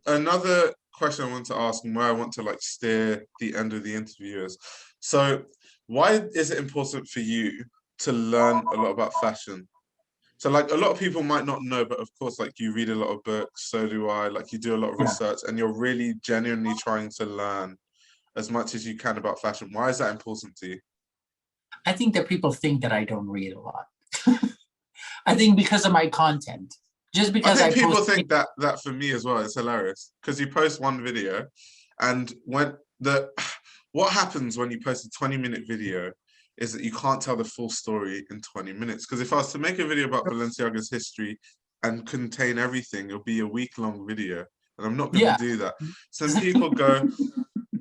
Another question I want to ask, and where I want to like steer the end of the interview is, so why is it important for you to learn a lot about fashion? So like a lot of people might not know, but of course, like you read a lot of books, so do I, like you do a lot of Yeah. research and you're really genuinely trying to learn as much as you can about fashion. Why is that important to you? I think that people think that I don't read a lot. I think because of my content, just I because think I people post. think that for me as well, it's hilarious because you post one video and when the what happens when you post a 20-minute video is that you can't tell the full story in 20 minutes. Because if I was to make a video about Balenciaga's history and contain everything, it'll be a week-long video. And I'm not going to Yeah. do that. Some people go,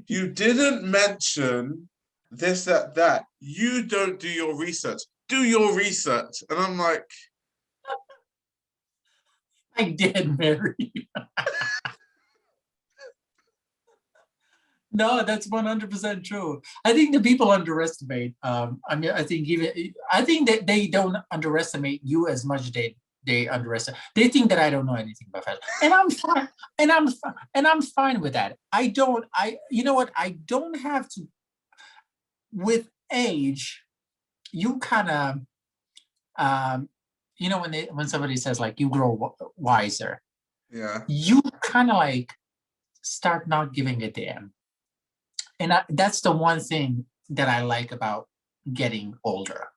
you didn't mention this, that, that. You don't do your research. Do your research. And I'm like, I did, Mary. No, that's 100% true. I think the people underestimate. I mean, I think that they don't underestimate you as much. They underestimate. They think that I don't know anything about fashion, and I'm fine. And I'm fine with that. I don't. You know what? I don't have to. With age, you kind of when somebody says like you grow wiser, yeah, you kind of like start not giving a damn. And that's the one thing that I like about getting older.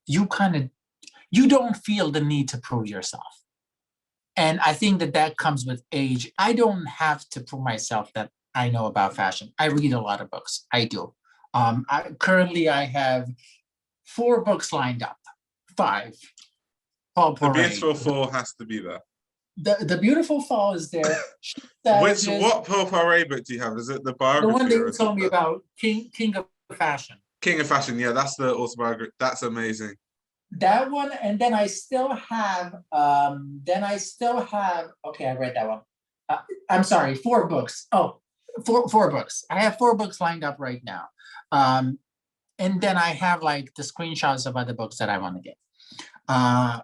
You kind of you don't feel the need to prove yourself, and I think that that comes with age. I don't have to prove myself that I know about fashion. I read a lot of books. I do. Currently I have 4 books lined up. 5. Paul the Poiret. beautiful four has to be there. The Beautiful Fall is there. Savages. What Purple book do you have? Is it the The one biography that or you is it told me the about, King of Fashion. King of Fashion? Yeah, that's the autobiography. That's amazing. That one, and then I still have. Okay, I read that one. I'm sorry, 4 books. Oh, four books. I have 4 books lined up right now. Um, and then I have like the screenshots of other books that I want to get. Uh,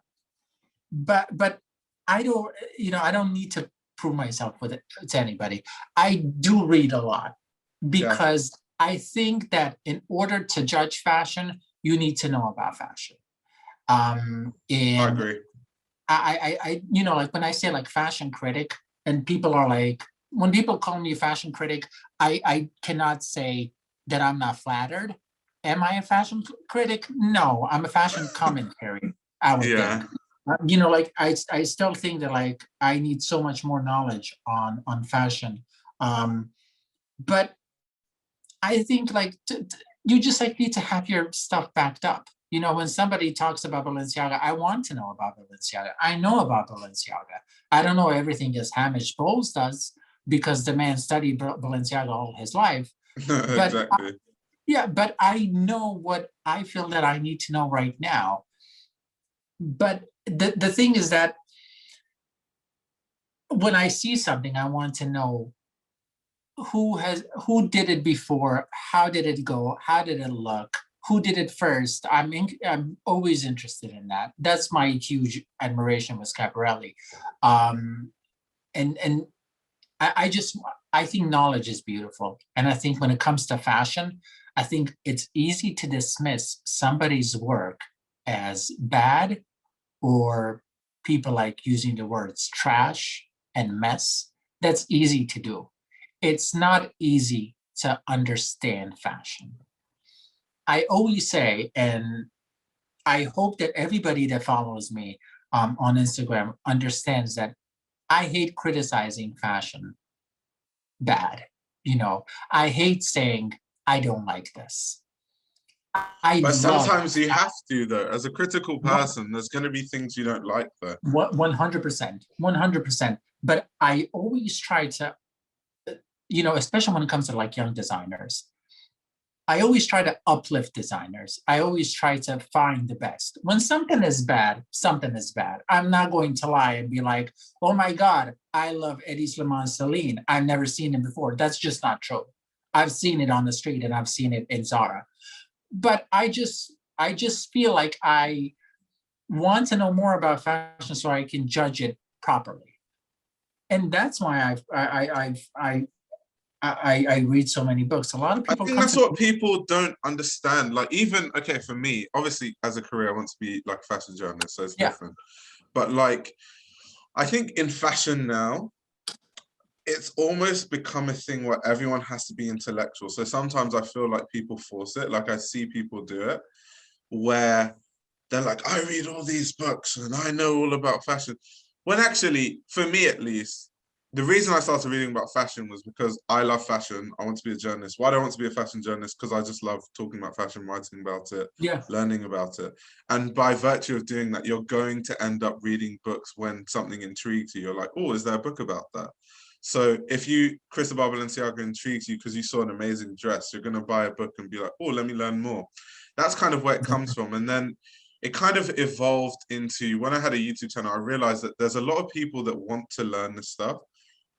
but I don't, I don't need to prove myself with it to anybody. I do read a lot Yeah, because I think that in order to judge fashion, you need to know about fashion. I And agree. like when I say like fashion critic, and people are like, when people call me a fashion critic, I cannot say that I'm not flattered. Am I a fashion critic? No, I'm a fashion commentary, I would think. Yeah, Like I still think that like I need so much more knowledge on fashion. Um, but I think like you just like need to have your stuff backed up. When somebody talks about Balenciaga, I want to know about Balenciaga. I know about Balenciaga. I don't know everything as Hamish Bowles does because the man studied Balenciaga all his life. But exactly. yeah, but I know what I feel that I need to know right now. But the thing is that when I see something, I want to know who did it before, how did it go, how did it look, who did it first. I'm always interested in that. That's my huge admiration with Schiaparelli. Um and and I just I think knowledge is beautiful, and I think when it comes to fashion, I think it's easy to dismiss somebody's work as bad, or people like using the words trash and mess. That's easy to do. It's not easy to understand fashion. I always say, and I hope that everybody that follows me on Instagram understands that I hate criticizing fashion bad. I hate saying I don't like this. I But love sometimes you have to, though. As a critical person, there's going to be things you don't like, though. 100%, 100%. But I always try to, especially when it comes to like young designers, I always try to uplift designers. I always try to find the best. When something is bad, something is bad. I'm not going to lie and be like, oh my God, I love Eddie Slimane Celine. I've never seen him before. That's just not true. I've seen it on the street and I've seen it in Zara. But I just feel like I want to know more about fashion so I can judge it properly. and that's why I read so many books. A lot of I people think come that's to what me. people don't understand. Like, even, okay, for me, obviously, as a career, I want to be like a fashion journalist, so it's Yeah, different. But like, I think in fashion now, it's almost become a thing where everyone has to be intellectual. So sometimes I feel like people force it. Like, I see people do it where they're like, I read all these books and I know all about fashion. When actually, for me at least, the reason I started reading about fashion was because I love fashion. I want to be a journalist. Why do I want to be a fashion journalist? Because I just love talking about fashion, writing about it, yeah, learning about it. And by virtue of doing that, you're going to end up reading books when something intrigues you. You're like, oh, is there a book about that? So if Cristobal Balenciaga intrigues you because you saw an amazing dress, you're going to buy a book and be like, oh, let me learn more. That's kind of where it comes from. And then it kind of evolved into, when I had a YouTube channel, I realized that there's a lot of people that want to learn this stuff.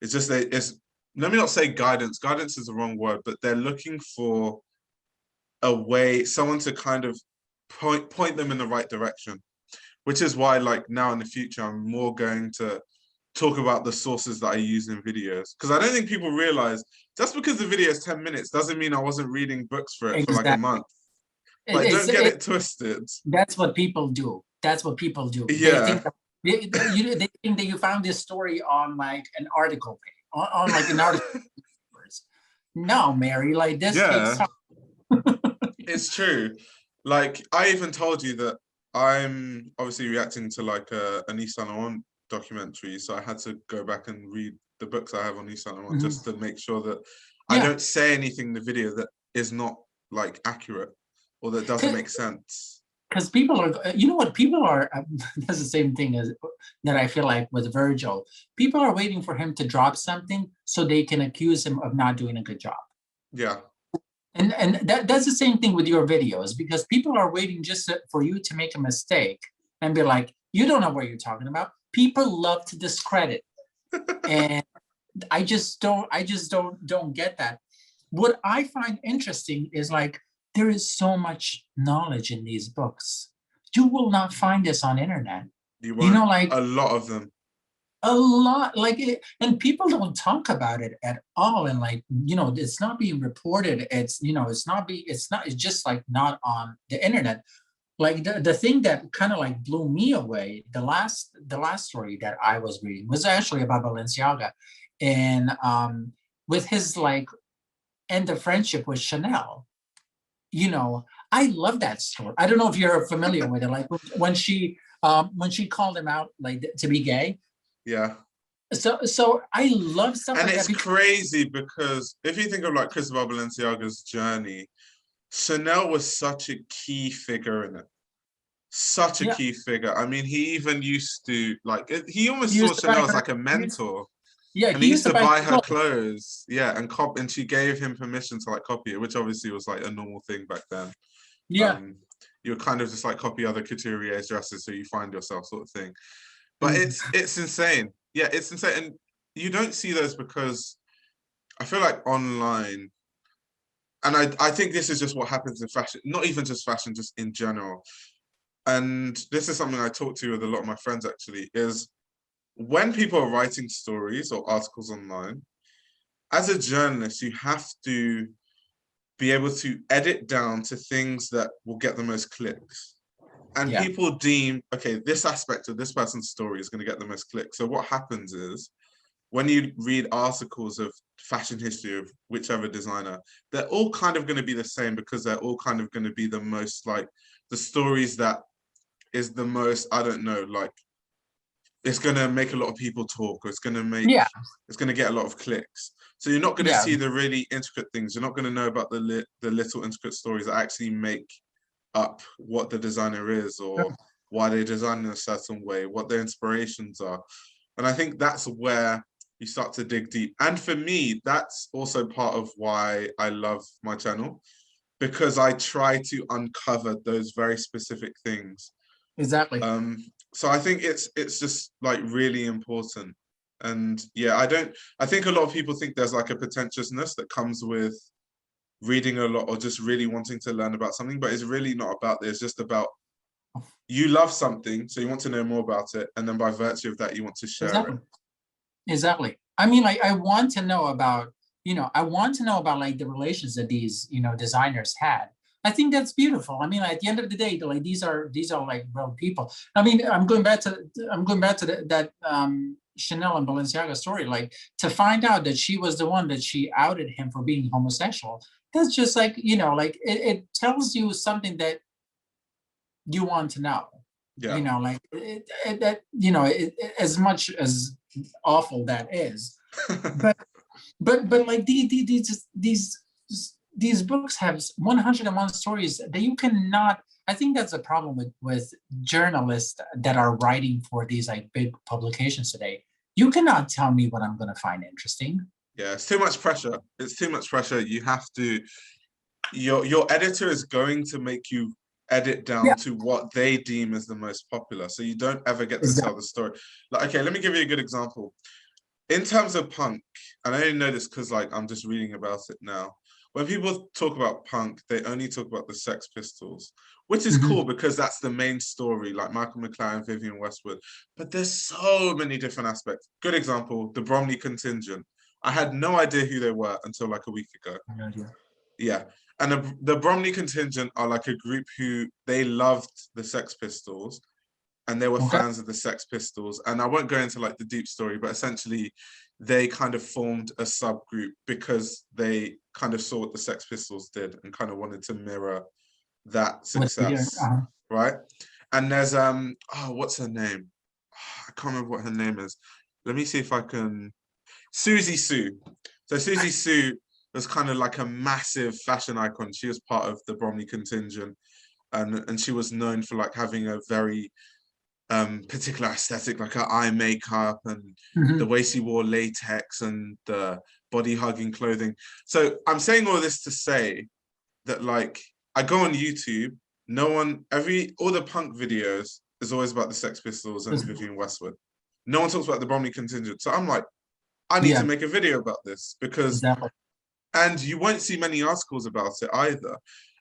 It's just, let me not say guidance. Guidance is the wrong word, but they're looking for a way, someone to kind of point them in the right direction, which is why, like, now in the future, I'm more going to talk about the sources that I use in videos. Because I don't think people realize, just because the video is 10 minutes doesn't mean I wasn't reading books for it for like a exactly. month. Like, don't get It, it twisted. that's what people do. That's what people do. They Yeah. think that they think that you found this story on like an article page, on like an article. No, Mary, like this takes Yeah, time. it's true. Like, I even told you that I'm obviously reacting to like a Nissan on documentary, so I had to go back and read the books I have on Nissan on Mhm. just to make sure that I Yeah, don't say anything in the video that is not like accurate or that doesn't make sense. because people are, you know what, people are, that's the same thing as that I feel like with Virgil. People are waiting for him to drop something so they can accuse him of not doing a good job. Yeah. And that's the same thing with your videos, because people are waiting just for you to make a mistake and be like, you don't know what you're talking about. People love to discredit. And I just don't get that. What I find interesting is like there is so much knowledge in these books. You will not find this on internet. You You know, won't. like A lot of them. a lot, like and people don't talk about it at all. And like, you know, it's not being reported. It's, you know, it's just like not on the internet. Like the thing that kind of like blew me away, the last story that I was reading was actually about Balenciaga, and with his like end of friendship with Chanel. You know, I love that story. I don't know if you're familiar with it. Like when she called him out like to be gay. Yeah. So I love stuff And like that it's because crazy because if you think of like Cristobal Balenciaga's journey, Chanel was such a key figure in it. Such a yeah, key figure. I mean, he even used to like he he almost saw used to buy Chanel as her. like a mentor, Yeah, and he he used used to to buy buy her her clothes. clothes. Yeah, and she gave him permission to like copy it, which obviously was like a normal thing back then. Yeah. Um, you would kind of just like copy other couturiers' dresses so you find yourself, sort of thing. But Mhm. it's insane. Yeah, it's insane, and you don't see those because I feel like online, and I think this is just what happens in fashion, not even just fashion, just in general. And this is something I talk to with a lot of my friends actually, is when people are writing stories or articles online, as a journalist, you have to be able to edit down to things that will get the most clicks. And Yeah. people deem, okay, this aspect of this person's story is going to get the most clicks. So what happens is when you read articles of fashion history of whichever designer, they're all kind of going to be the same because they're all kind of going to be the most like the stories that is the most, I don't know, like it's going to make a lot of people talk, or Yeah. it's going to get a lot of clicks. So you're not going to Yeah. see the really intricate things. You're not going to know about the little intricate stories that actually make up what the designer is, or why they design in a certain way, what their inspirations are. And I think that's where you start to dig deep. And for me, that's also part of why I love my channel, because I try to uncover those very specific things. Exactly. So I think it's just like really important. And yeah, I think a lot of people think there's like a pretentiousness that comes with reading a lot or just really wanting to learn about something, but it's really not about this. It's just about you love something, so you want to know more about it, and then by virtue of that, you want to share it. Exactly. Exactly. I mean, like, I want to know about, I want to know about like the relations that these, designers had. I think that's beautiful. I mean, at the end of the day, like these are like real people. I mean, I'm going back to that Chanel and Balenciaga story. Like, to find out that she was the one that she outed him for being homosexual. That's just like, like it tells you something that you want to know. Yeah. Like that, as much as awful that is, but like these books have 101 stories that you cannot. I think that's a problem with journalists that are writing for these like big publications today. You cannot tell me what I'm going to find interesting. Yeah, it's too much pressure. It's too much pressure. You have to, your editor is going to make you edit down Yeah, to what they deem as the most popular. So you don't ever get to tell exactly. the story. Like, okay, let me give you a good example. In terms of punk, and I only know this because like I'm just reading about it now. When people talk about punk, they only talk about the Sex Pistols, which is Mhm. cool because that's the main story, like Michael McLaren, Vivienne Westwood. But there's so many different aspects. Good example, the Bromley Contingent. I had no idea who they were until like a week ago. No idea. Yeah. And the Bromley Contingent are like a group who they loved the Sex Pistols and they were Okay. fans of the Sex Pistols. And I won't go into like the deep story, but essentially they kind of formed a subgroup because they kind of saw what the Sex Pistols did and kind of wanted to mirror that What they do. success, right? And there's what's her name? I can't remember what her name is. Let me see if I can. Susie Sue. So Susie Sue was kind of like a massive fashion icon. She was part of the Bromley contingent, and she was known for like having a very particular aesthetic, like her eye makeup and the Mhm. way she wore latex and the body hugging clothing. So I'm saying all this to say that like I go on YouTube, all the punk videos is always about the Sex Pistols and Vivienne Westwood. No one talks about the Bromley contingent. So I'm like, I need to Yeah, make a video about this because, exactly. and you won't see many articles about it either.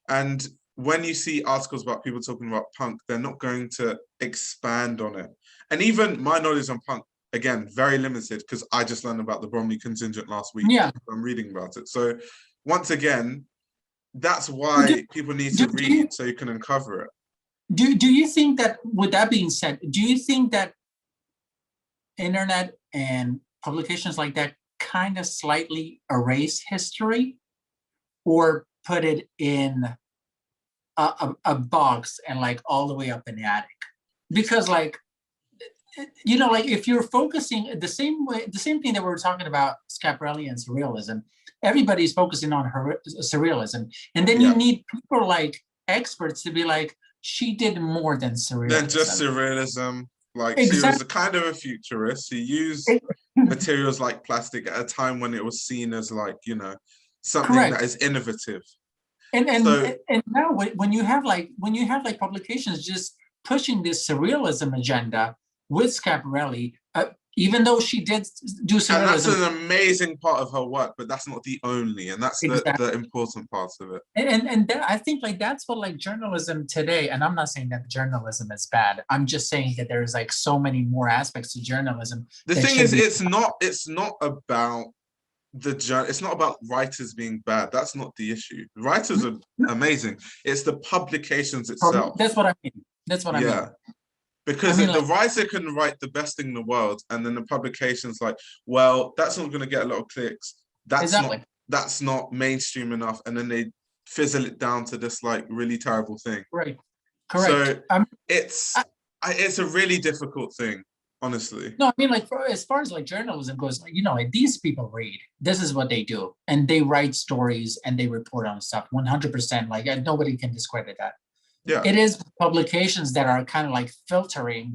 And when you see articles about people talking about punk, they're not going to expand on it. And even my knowledge on punk, again, very limited because I just learned about the Bromley contingent last week. Yeah. I'm reading about it. So once again, that's Do, why people need do, to do you read so you can uncover it. do you think that, with that being said, do you think that internet and publications like that kind of slightly erase history, or put it in a box and like all the way up in the attic? Because like, like if you're focusing the same thing that we were talking about Schiaparelli and surrealism, everybody's focusing on her surrealism, and then you Yeah. need people like experts to be like, she did more than Then just surrealism. surrealism. Like she was a Exactly. kind of a futurist. She used materials like plastic at a time when it was seen as like, something that Correct. is innovative. and So and and now when you have like publications just pushing this surrealism agenda with Schiaparelli, even though she did do and that's surrealism. an amazing part of her work, but that's not the only, and that's Exactly. the important part of it. And that, I think like that's what like journalism today, and I'm not saying that journalism is bad, I'm just saying that there's like so many more aspects to journalism The that thing should is, be. it's not about it's not about writers being bad. That's not the issue. Writers are amazing. It's the publications itself. That's what I mean. That's what I mean. Yeah. I Because mean, the like, writer can write the best thing in the world, and then the publication's like, well, that's not going to get a lot of clicks. That's not exactly. that's not mainstream enough, and then they fizzle it down to this like really terrible thing. Right. Correct. So it's it's a really difficult thing, honestly. No, I mean, like, as far as like journalism goes, like, like these people read. This is what they do, and they write stories and they report on stuff. 100%. Like, nobody can discredit that. Yeah. It is publications that are kind of like filtering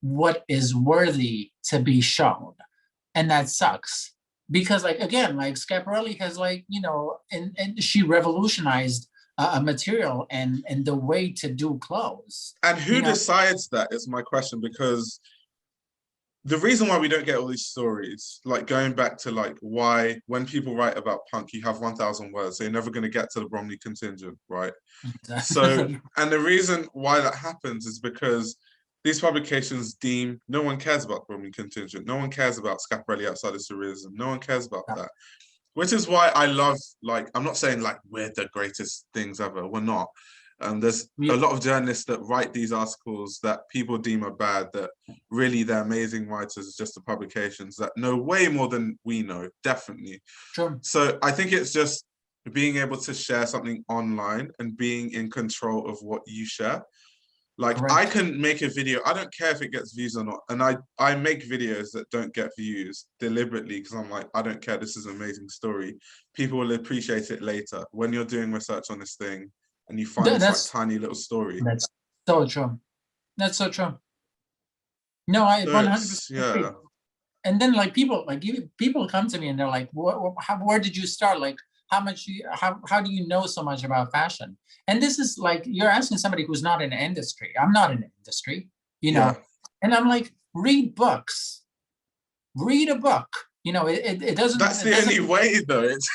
what is worthy to be shown, and that sucks because, like, again, like Schiaparelli has like, and she revolutionized a material and the way to do clothes. And who You know, decides that is my question, because the reason why we don't get all these stories, like going back to like why when people write about punk, you have 1,000 words, so you're never going to get to the Bromley contingent, right? So, and the reason why that happens is because these publications deem no one cares about the Roman contingent, no one cares about Schiaparelli outside of Surrealism, no one cares about that. Which is why I love, like, I'm not saying like we're the greatest things ever. We're not. There's a lot of journalists that write these articles that people deem are bad, that really they're amazing writers, just the publications that know way more than we know, definitely. Sure. So I think it's just being able to share something online and being in control of what you share. Like, Correct. I can make a video, I don't care if it gets views or not. And I make videos that don't get views deliberately because I'm like, I don't care, this is an amazing story. People will appreciate it later. When you're doing research on this thing and you find this like tiny little story. That's so true. That's so true. No, I 100% agree. And then like people come to me and they're like, where did you start? Like, how do you know so much about fashion? And this is like, you're asking somebody who's not in the industry. I'm not in the industry, you know. And I'm like, read books, read a book. You know, it doesn't. That's the only way, though. That's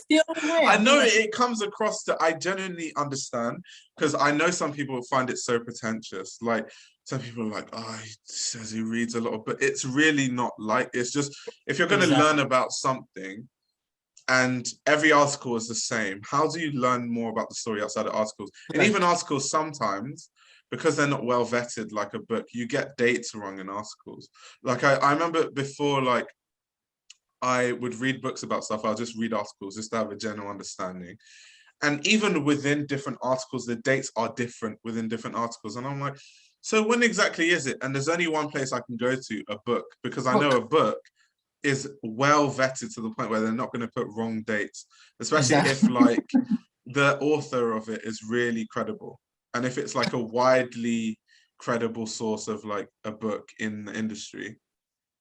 the only way. I know it comes across that I genuinely understand, because I know some people find it so pretentious. Like, some people are like, oh, he says he reads a lot, but it's really not like, it's just, if you're going to learn about something, and every article is the same, how do you learn more about the story outside of articles? And even articles sometimes, because they're not well vetted like a book, you get dates wrong in articles. Like I remember before, like, I would read books about stuff, I'll just read articles just to have a general understanding. And even within different articles, the dates are different within different articles. And I'm like, so when exactly is it? And there's only one place I can go to, a book, because I know a book is well vetted to the point where they're not going to put wrong dates, especially if like the author of it is really credible. And if it's like a widely credible source of like a book in the industry.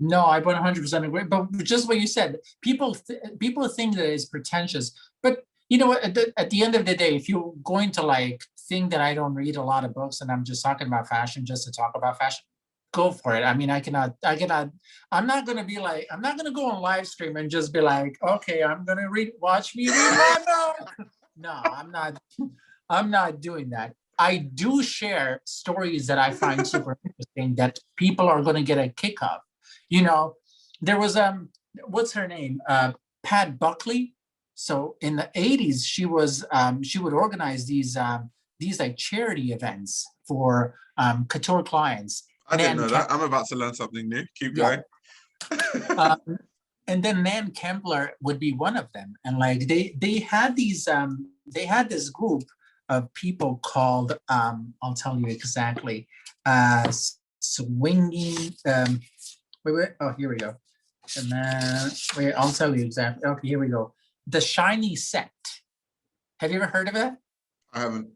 No, I 100% agree. But just what you said, people think that it's pretentious. But you know what? At the end of the day, if you're going to like think that I don't read a lot of books and I'm just talking about fashion just to talk about fashion, go for it. I mean, I'm not going to be like, I'm not going to go on live stream and just be like, okay, I'm going to watch me read my book. No, I'm not doing that. I do share stories that I find super interesting that people are going to get a kick of. You know, there was, what's her name? Pat Buckley. So in the 80s, she would organize these like charity events for couture clients. I didn't know that. I'm about to learn something new. Keep going. And then Nan Kempler would be one of them. And like they had this group of people called, I'll tell you exactly, swinging. Wait. Oh, here we go. And then wait, I'll tell you exactly. Okay, here we go. The Shiny Set. Have you ever heard of it? I haven't.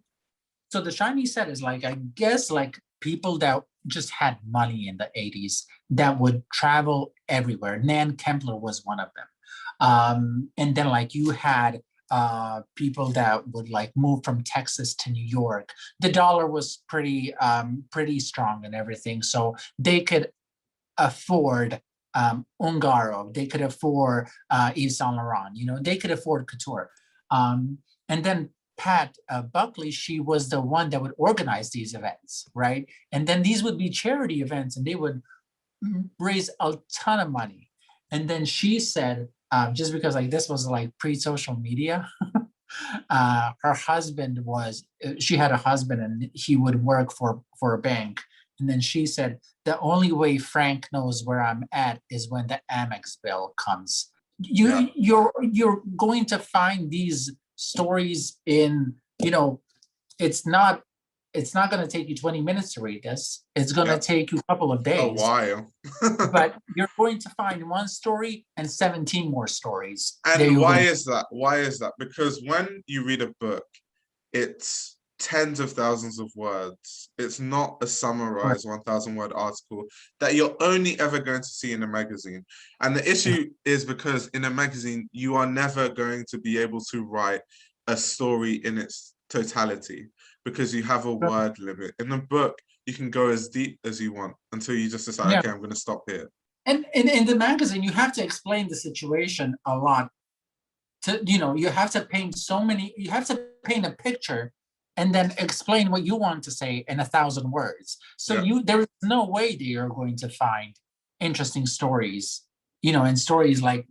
So the Shiny Set is like, I guess, like people that just had money in the 80s that would travel everywhere. Nan Kempler was one of them. And then like you had people that would like move from Texas to New York. The dollar was pretty strong and everything. So they could afford Ungaro, they could afford Yves Saint Laurent, you know, they could afford couture. And then Pat Buckley, she was the one that would organize these events, right? And then these would be charity events and they would raise a ton of money. And then she said, just because like this was like pre-social media, her husband she had a husband and he would work for a bank. And then she said, the only way Frank knows where I'm at is when the Amex bill comes. You're going to find these stories in, you know, it's not going to take you 20 minutes to read this. It's going to take you a couple of days. A while. But you're going to find one story and 17 more stories. And why is that? Why is that? Because when you read a book, it's tens of thousands of words. It's not a summarized 1,000-word article that you're only ever going to see in a magazine. And the issue is because in a magazine, you are never going to be able to write a story in its totality because you have a word limit. In a book, you can go as deep as you want until you just decide, okay, I'm going to stop here. And in the magazine, you have to explain the situation a lot. You have to paint a picture and then explain what you want to say in 1,000 words. So Yeah. there is no way that you're going to find interesting stories, and stories like,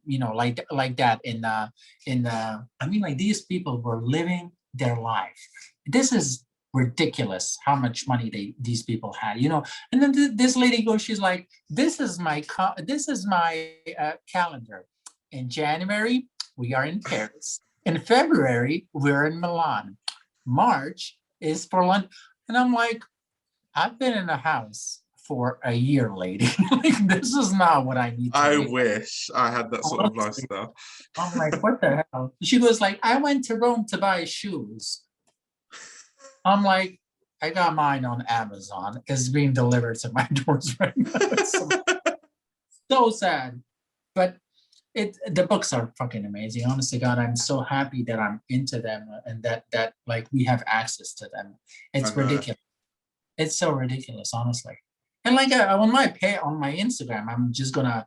like that I mean, like, these people were living their life. This is ridiculous how much money these people had, and then this lady goes, she's like, this is my calendar. In January, we are in Paris. In February, we're in Milan. March is for London. And I'm like, I've been in a house for a year, lady. Like, this is not what I need to I do. wish I had that sort of Honestly, lifestyle. I'm like, what the hell? She goes like, I went to Rome to buy shoes. I'm like, I got mine on Amazon. It's being delivered to my doors right now. It's so sad. But the books are fucking amazing. Honestly, God, I'm so happy that I'm into them and that like we have access to them. It's ridiculous. It's so ridiculous, honestly. And like on my Instagram, I'm just gonna,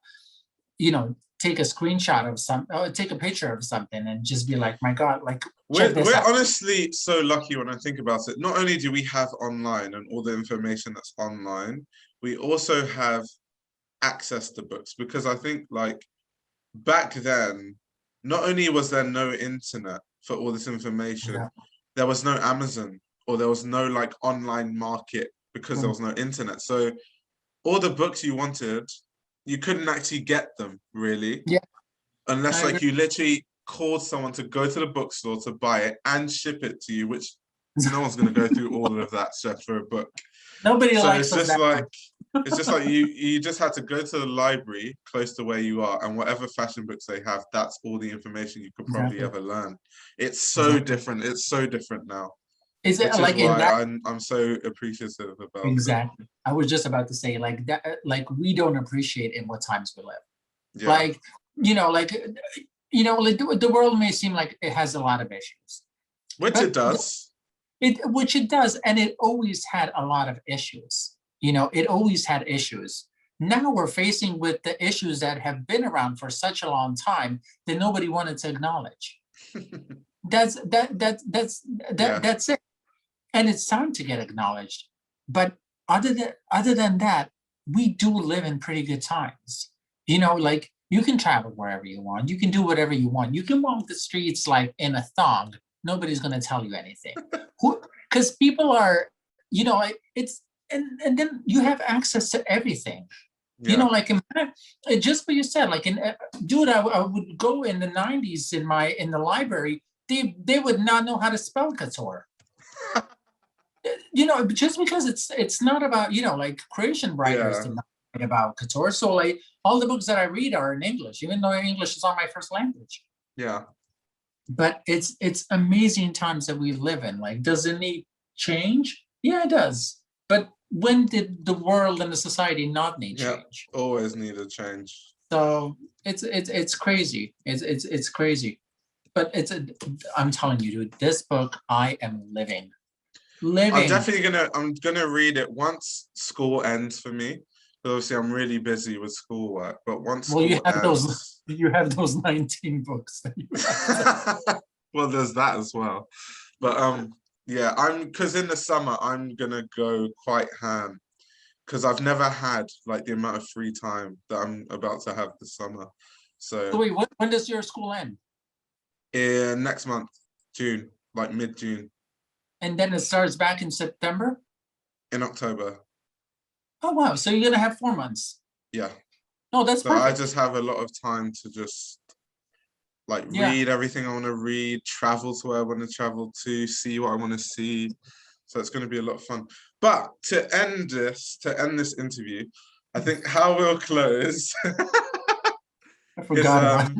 take a screenshot of take a picture of something and just be like, my God, like, check this We're out. honestly so lucky when I think about it. Not only do we have online and all the information that's online, we also have access to books, because I think like back then, not only was there no internet for all this information, Yeah. there was no Amazon, or there was no like online market because there was no internet. So all the books you wanted, you couldn't actually get them really, Yeah, unless I like agree. you literally called someone to go to the bookstore to buy it and ship it to you, which no one's going to go through all of that stuff for a book. Nobody So likes us that much. it's just like you just had to go to the library close to where you are, and whatever fashion books they have, that's all the information you could probably Exactly. ever learn. It's so Exactly. different. It's so different now, Is it which is like in why that? I'm so appreciative about it. Exactly. I was just about to say like that, like we don't appreciate in what times we live. Yeah, Like, like, like the world may seem like it has a lot of issues, which it but does. which it does, and it always had a lot of issues. It always had issues. Now we're facing with the issues that have been around for such a long time that nobody wanted to acknowledge. That's Yeah, that's it. And it's time to get acknowledged. But other than that, we do live in pretty good times. Like you can travel wherever you want. You can do whatever you want. You can walk the streets like in a thong. Nobody's gonna tell you anything. Because people are, it's and then you have access to everything. yeah. Like just what you said, like dude, I would go in the 90s in the library. They would not know how to spell couture. Just because it's not about, like creation writers Yeah, did not write about couture. So like all the books that I read are in English, even though English is not my first language. yeah. But it's amazing times that we live in. Like, does it need change? Yeah, it does. But when did the world and the society not need Yeah, change? always need a change. So it's crazy. It's crazy. But I'm telling you, dude, this book I am living. I'm gonna read it once school ends for me. Obviously, I'm really busy with schoolwork, but once Well, school ends, you have those 19 books that you have. well, there's that as well. But yeah, because in the summer I'm gonna go quite ham, because I've never had like the amount of free time that I'm about to have this summer. So So wait, when does your school end? in next month, June, like mid-June, And then it starts back in September? in October. Oh, wow. So you're gonna have 4 months. Yeah. No, that's So I perfect. just have a lot of time to just like Yeah. read everything I want to read, travel to where I want to travel to, see what I want to see. So it's going to be a lot of fun. But to end this interview, I think how we'll close I is forgot about it.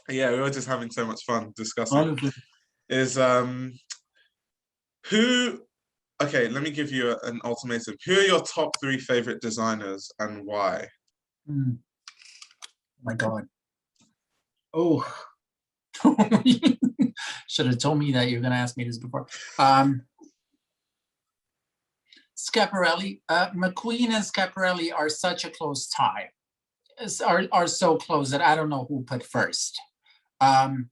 yeah, we were just having so much fun discussing. Honestly. Is who okay, let me give you an ultimatum. Who are your top 3 favorite designers and why? Oh my God. Oh, should have told me that you're gonna ask me this before. Schiaparelli, McQueen and Schiaparelli are such a close tie. Are so close that I don't know who put first. Um,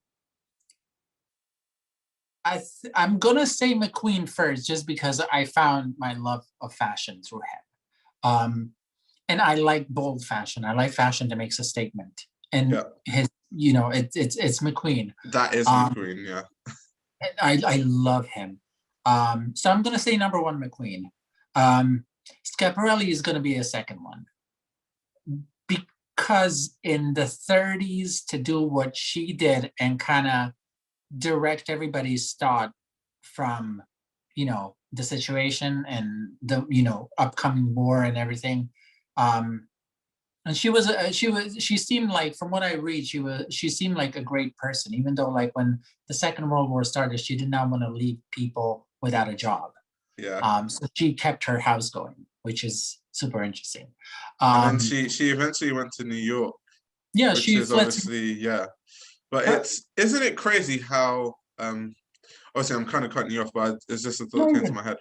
I'm gonna say McQueen first, just because I found my love of fashion through him. And I like bold fashion. I like fashion that makes a statement. And Yeah, his, it's McQueen. that is Um, McQueen. Yeah, and I love him. So I'm gonna say number one, McQueen. Um, Schiaparelli is gonna be a second one, because in the 30s to do what she did and kind of direct everybody's thought from, the situation and the, upcoming war and everything. Um, and she seemed like, from what I read, she seemed like a great person, even though, like, when the Second World War started, she did not want to leave people without a job. yeah. So she kept her house going, which is super interesting. And then Um, she eventually went to New York, yeah, which she is fled to obviously, yeah. But her. isn't it crazy how obviously I'm kind of cutting you off, but it's just a thought that came to my head.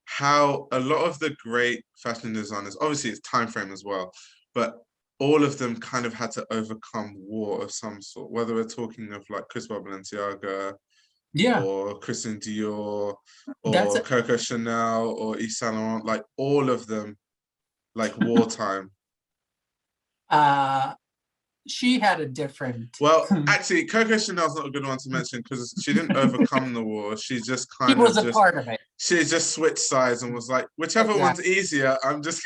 How a lot of the great fashion designers, obviously it's time frame as well, but all of them kind of had to overcome war of some sort, whether we're talking of like Christopher Balenciaga Yeah, or Christian Dior that's or Coco Chanel or Yves Saint Laurent, like all of them, like wartime. uh she had a different Well, actually, Coco Chanel's not a good one to mention because she didn't overcome the war. She just she kind was of a just part of it. she just switched sides and was like, whichever one's Exactly. easier, I'm just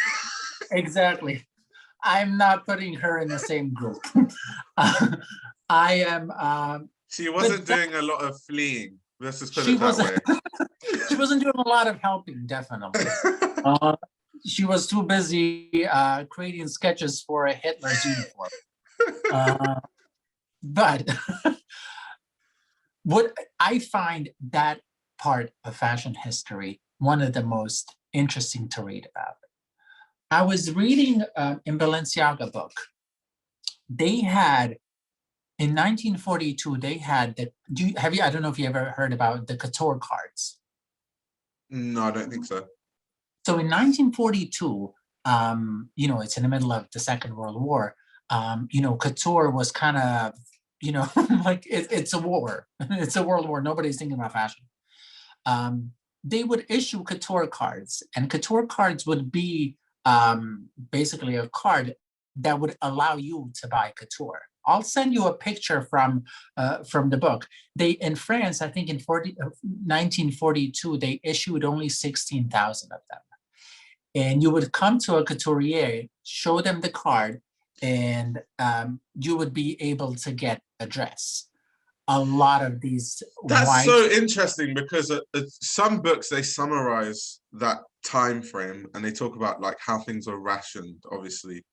Exactly. I'm not putting her in the same group. I am she but wasn't doing a lot of fleeing. Let's just put she it that wasn't way. she wasn't doing a lot of helping, definitely. uh, she was too busy creating sketches for a Hitler's uniform. uh, but what I find that part of fashion history one of the most interesting to read about. I was reading in Balenciaga book. They had in 1942. They had the. Have you? I don't know if you ever heard about the couture cards. No, I don't think so. So in 1942, it's in the middle of the Second World War. Couture was kind of, like it's a war. It's a world war. Nobody's thinking about fashion. Um, they would issue couture cards, and couture cards would be basically a card that would allow you to buy couture. I'll send you a picture from the book. They in France, I think in 1942, they issued only 16,000 of them. And you would come to a couturier, show them the card, and you would be able to get a dress. A lot of these That's white. so interesting because some books they summarize that time frame and they talk about like how things are rationed, obviously.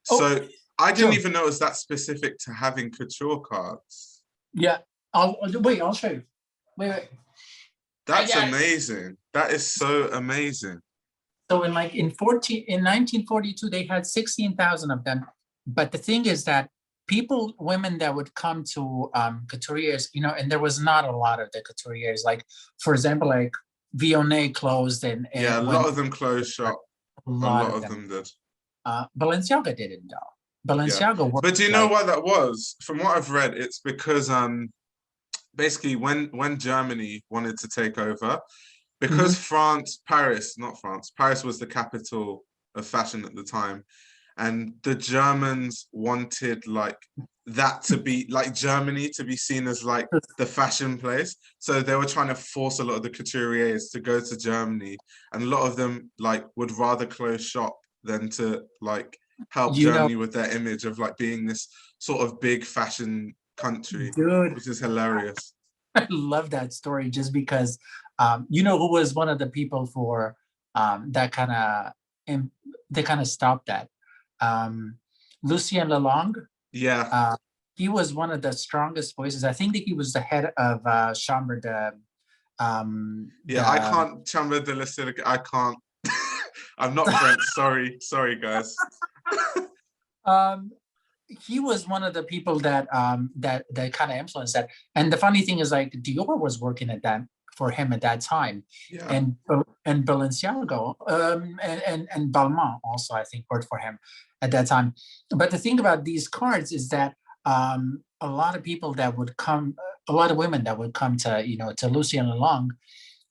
Oh, So I didn't sure. even know it was that specific to having couture cards. Yeah. I'll show you. Wait. I That's got it. amazing. That is so amazing. So in 1942, they had 16,000 of them. But the thing is that women that would come to couturiers, and there was not a lot of the couturiers. Like, for example, like Vionnet closed Yeah, a and lot when of them closed shop. a A lot lot of of them. them did. Balenciaga didn't though. Yeah. Balenciaga worked But do you know like, why that was? From what I've read, it's because basically when Germany wanted to take over, because mhm. Paris was the capital of fashion at the time, and the Germans wanted like that to be like Germany to be seen as like the fashion place. So they were trying to force a lot of the couturiers to go to Germany, and a lot of them like would rather close shop than to like help You know, Germany with their image of like being this sort of big fashion country, dude, which is hilarious. I love that story just because, who was one of the people for that kind of, they kind of stopped that. Um, Lucien Lalonde, Yeah, uh, he was one of the strongest voices. I think that he was the head of Chambre de, yeah. I the can't Chambre de la Silica. I can't. I'm not French. Sorry, guys. um, he was one of the people that kind of influenced that. And the funny thing is, like, Dior was working at that for him at that time, Yeah, and Balenciaga and Balmain also, I think, worked for him at that time. But the thing about these cards is that a lot of people that would come. a lot of women that would come to, to Lucien Lelong,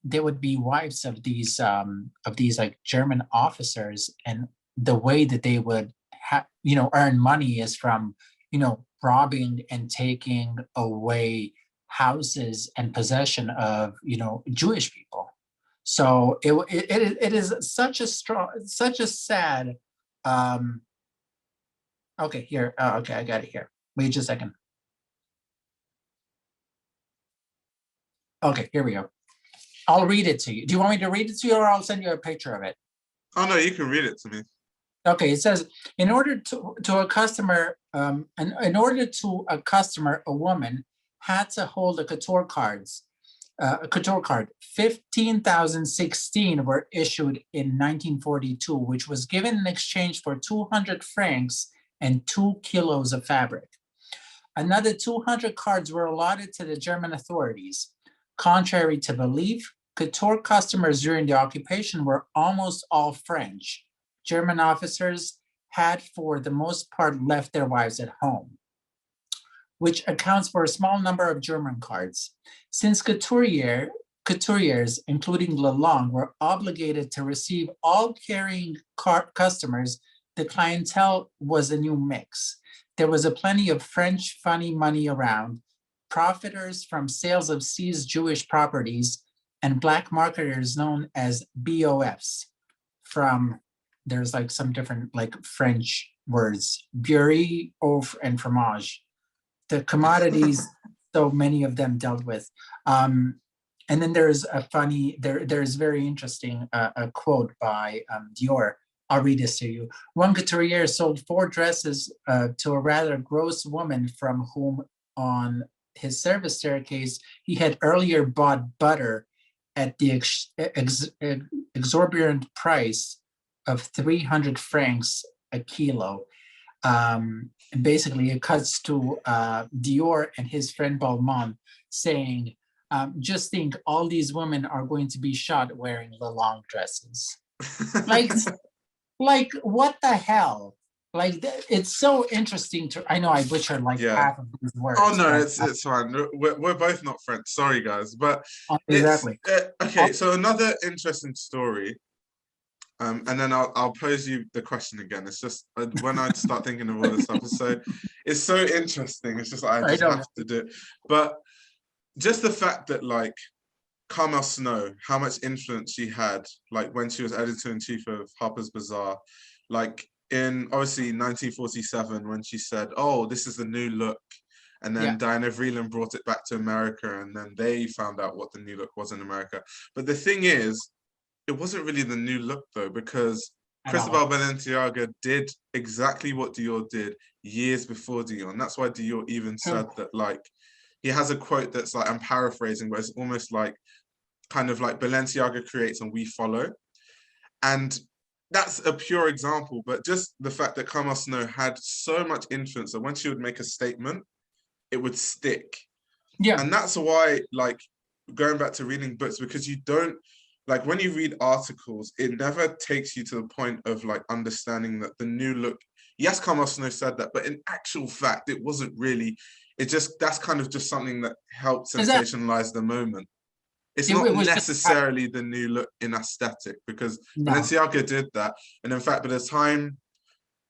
they would be wives of these like German officers, and the way that they would earn money is from, robbing and taking away houses and possession of, Jewish people. So it is such a sad. Okay, here. Okay, I got it here. Wait just a second. Okay, here we go. I'll read it to you. Do you want me to read it to you, or I'll send you a picture of it? Oh no, you can read it to me. Okay, it says, in order to a customer, in order to a customer, a woman had to hold a couture card. 15,016 were issued in 1942, which was given in exchange for 200 francs and 2 kilos of fabric. Another 200 cards were allotted to the German authorities. Contrary to belief, couture customers during the occupation were almost all French. German officers had, for the most part, left their wives at home, which accounts for a small number of German cards. Since couturiers, including Lelong, were obligated to receive all carrying customers, the clientele was a new mix. There was a plenty of French funny money around, profiters from sales of seized Jewish properties, and black marketers known as BOFs from, there's like some different like French words, beurre, oeuf, and fromage. The commodities, so many of them dealt with. And then there's a funny, there's very interesting a quote by Dior. I'll read this to you. One couturier sold 4 dresses to a rather gross woman from whom on his service staircase he had earlier bought butter at the exorbitant price of 300 francs a kilo. And basically it cuts to Dior and his friend Balmain saying, just think, all these women are going to be shot wearing the long dresses. Like what the hell? Like it's so interesting to, I know I butchered like half of these words. Oh no, it's fine. We're both not French. Sorry guys, but exactly. Okay, so another interesting story. And then I'll pose you the question again. It's just when I start thinking of all this stuff, it's so interesting. It's just I just have to do it. But just the fact that like Carmel Snow, how much influence she had, like when she was editor-in-chief of Harper's Bazaar, like in obviously 1947 when she said, "Oh, this is the new look," and then Diana Vreeland brought it back to America, and then they found out what the new look was in America. But the thing is, it wasn't really the new look though, because Cristobal Balenciaga did exactly what Dior did years before Dior, and that's why Dior even said that, like, he has a quote that's like, I'm paraphrasing, but it's almost like kind of like Balenciaga creates and we follow. And that's a pure example, but just the fact that Carmel Snow had so much influence that when she would make a statement, it would stick. Yeah. And that's why, like, going back to reading books, because you don't, like, when you read articles, it never takes you to the point of like understanding that the new look, yes, Carmel Snow said that, but in actual fact, it wasn't really, that's kind of just something that helped sensationalize the moment. It's not necessarily the new look in aesthetic, because Balenciaga did that. And in fact, by the time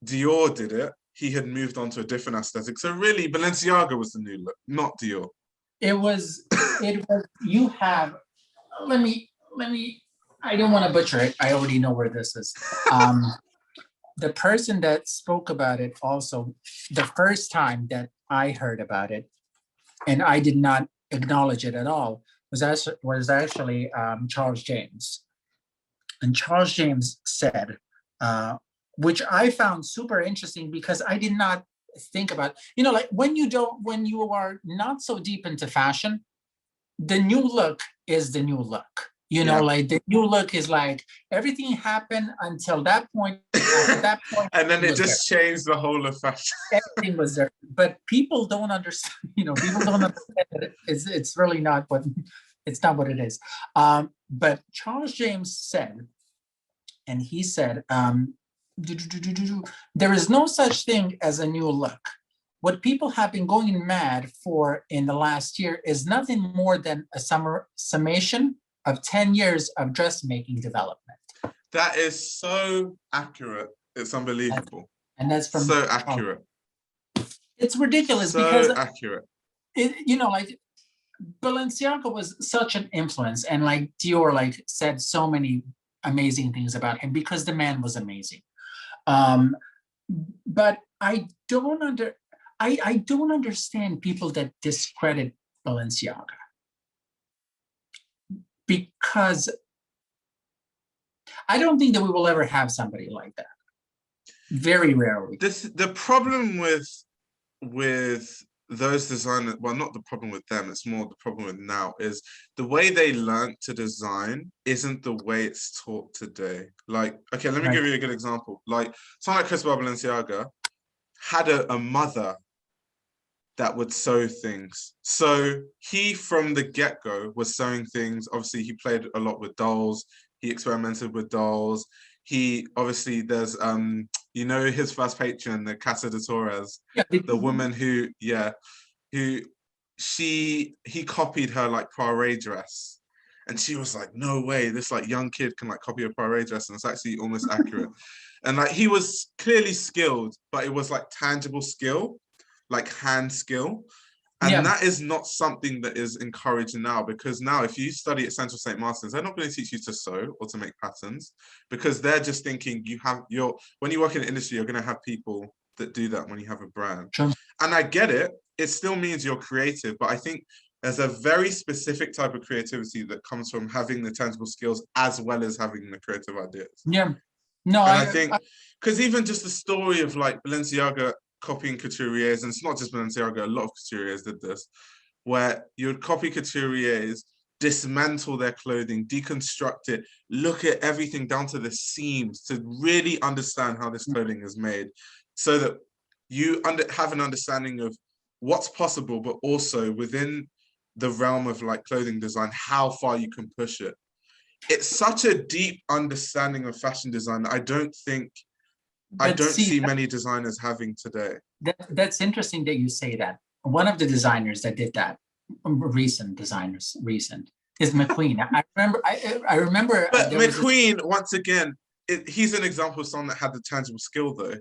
Dior did it, he had moved on to a different aesthetic. So really, Balenciaga was the new look, not Dior. It was, you have, let me, I don't want to butcher it. I already know where this is. The person that spoke about it also, the first time that I heard about it, and I did not acknowledge it at all, was actually Charles James. And Charles James said, which I found super interesting because I did not think about, like when you are not so deep into fashion, the new look is the new look. Like the new look is like everything happened until that point. At that point, and then it just changed the whole of fashion. Everything was there, but people don't understand. People don't understand that it's really not what it's not what it is. But Charles James said, and he said, there is no such thing as a new look. what people have been going mad for in the last year is nothing more than a summation of 10 years of dressmaking development. That is so accurate. It's unbelievable. And that's from so accurate. It's ridiculous so because accurate. Like Balenciaga was such an influence, and like Dior like said so many amazing things about him because the man was amazing. But I don't understand people that discredit Balenciaga, because I don't think that we will ever have somebody like that. Very rarely. The problem with those designers, well, not the problem with them, it's more the problem with now, is the way they learned to design isn't the way it's taught today. Like, okay, let me give you a good example. Like, someone like Cristobal Balenciaga had a mother that would sew things. So he, from the get-go, was sewing things. Obviously, he played a lot with dolls. He experimented with dolls. He, obviously, there's, his first patron, the Casa de Torres, the woman who, he copied her like Poiret dress. And she was like, no way, this like young kid can like copy a Poiret dress, and it's actually almost accurate. And like, he was clearly skilled, but it was like tangible skill, like hand skill. And that is not something that is encouraged now, because now if you study at Central St. Martin's, they're not going to teach you to sew or to make patterns, because they're just thinking when you work in the industry, you're going to have people that do that when you have a brand. Sure. And I get it. It still means you're creative, but I think there's a very specific type of creativity that comes from having the tangible skills as well as having the creative ideas. Yeah. No, and I think, because even just the story of like Balenciaga copying couturiers, and it's not just Balenciaga, a lot of couturiers did this, where you would copy couturiers, dismantle their clothing, deconstruct it, look at everything down to the seams to really understand how this clothing is made, so that you have an understanding of what's possible, but also within the realm of like clothing design, how far you can push it. It's such a deep understanding of fashion design that I don't see many designers having today. That's interesting that you say that. One of the designers that did that, recent is McQueen. I remember. But McQueen, once again, he's an example of someone that had the tangible skill, though.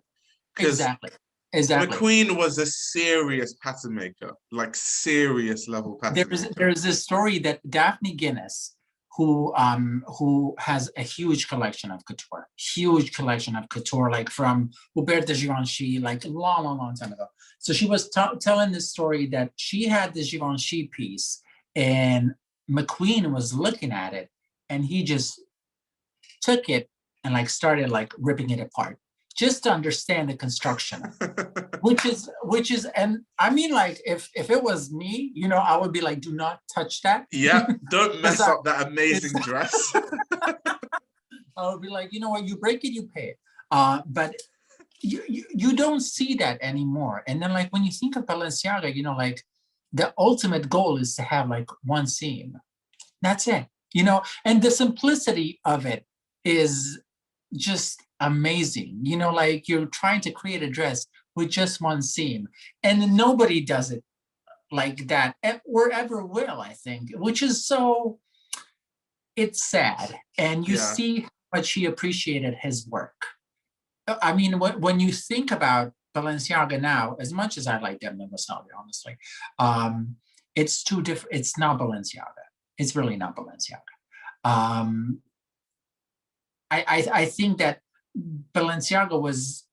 Exactly. McQueen was a serious pattern maker, like serious level pattern maker. There's this story that Daphne Guinness, who has a huge collection of couture, like from Hubert de Givenchy, like long time ago. So she was telling this story that she had this Givenchy piece, and McQueen was looking at it, and he just took it and like started like ripping it apart, just to understand the construction, which is, and I mean, like, if it was me, I would be like, do not touch that. Yeah, don't mess up that amazing dress. I would be like, you know what, you break it, you pay it. But you don't see that anymore. And then like when you think of Balenciaga, like the ultimate goal is to have like one seam. That's it. And the simplicity of it is just amazing. Like you're trying to create a dress with just one seam, and nobody does it like that or ever will, I think, which is it's sad. And you see how much he appreciated his work. I mean, when you think about Balenciaga now, as much as I like them, nostalgia, honestly, it's too different. It's not Balenciaga. It's really not Balenciaga. I think that Balenciaga was,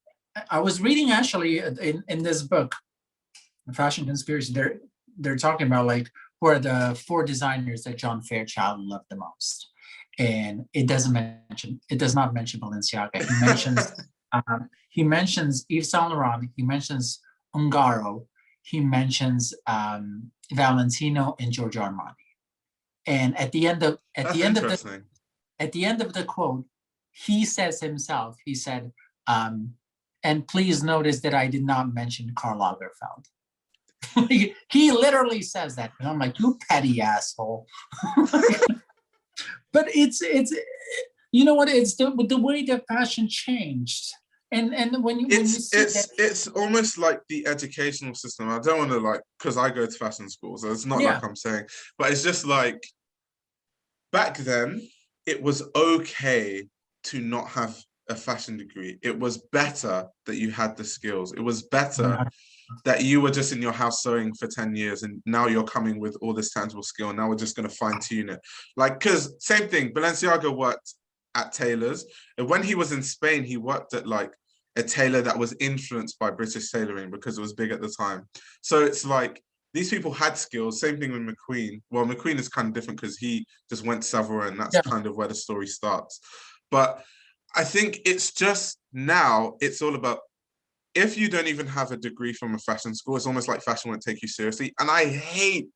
I was reading actually in this book, Fashion Conspiracy, they're talking about like who are the 4 designers that John Fairchild loved the most. And it does not mention Balenciaga. He mentions Yves Saint Laurent, he mentions Ungaro, he mentions Valentino and Giorgio Armani. And at the end of the quote, he says himself, he said, and please notice that I did not mention Karl Lagerfeld. He literally says that. And I'm like, you petty asshole. But it's you know what, it's the way that fashion changed. And when you see that, It's almost like the educational system. I don't want to like, because I go to fashion school, so it's not yeah, like I'm saying, but it's just like back then it was okay to not have a fashion degree. It was better that you had the skills. It was better 100 that you were just in your house sewing for 10 years and now you're coming with all this tangible skill and now we're just going to fine tune it. Like, because same thing, Balenciaga worked at tailors. And when he was in Spain, he worked at like a tailor that was influenced by British tailoring because it was big at the time. So it's like these people had skills. Same thing with McQueen. Well, McQueen is kind of different because he just went Savile and that's yeah, kind of where the story starts. But I think it's just now it's all about if you don't even have a degree from a fashion school, it's almost like fashion won't take you seriously. And I hate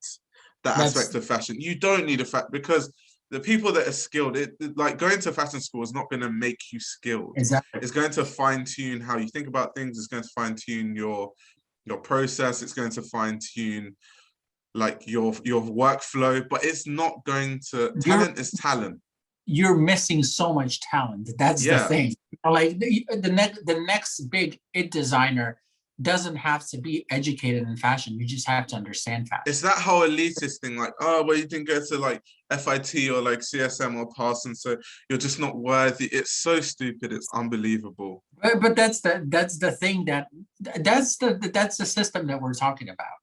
that that's aspect of fashion. You don't need a because the people that are skilled, like going to fashion school is not going to make you skilled. exactly. It's going to fine tune how you think about things. It's going to fine tune your process. It's going to fine tune like your workflow. But it's not going to. You're Talent is talent. you're missing so much talent. That's the Yeah. thing. Like the next big it designer doesn't have to be educated in fashion. You just have to understand It's fashion. that whole elitist thing, like, oh, well, you didn't go to like FIT or like CSM or Parsons, so you're just not worthy. It's so stupid. It's unbelievable. But that's the thing that's the system that we're talking about.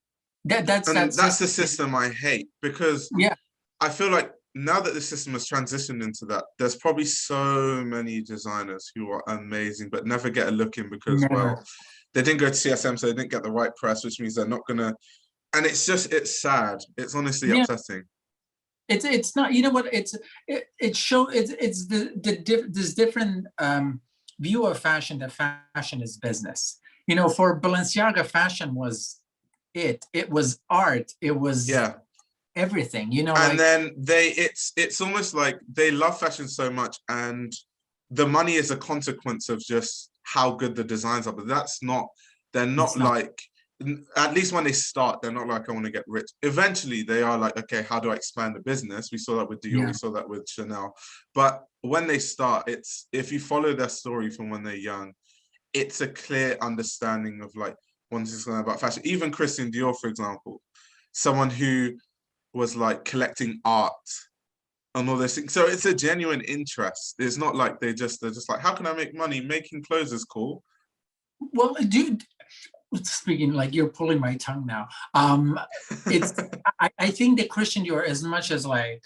That's that And that's system. the system I hate because Yeah, I feel like now that the system has transitioned into that, there's probably so many designers who are amazing but never get a look in because, well, never. they didn't go to CSM, so they didn't get the right press, which means they're not gonna. And it's sad. It's honestly Yeah, upsetting. it's not. You know what? It's this different view of fashion, that fashion is business. For Balenciaga, fashion was it was art, it was Yeah. everything, And like then it's almost like they love fashion so much and the money is a consequence of just how good the designs are, but that's not, they're not it's not. like, at least when they start, they're not like, I want to get rich. Eventually they are like, okay, how do I expand the business? We saw that with Dior, we Yeah, saw that with Chanel. But when they start, it's, if you follow their story from when they're young, it's a clear understanding of like wanting to learn about fashion. Even Christian Dior, for example, someone who was like collecting art and all those things. So it's a genuine interest. It's not like they're just like, how can I make money? Making clothes is cool. well, dude, speaking, like, you're pulling my tongue now. It's I think that Christian Dior, as much as like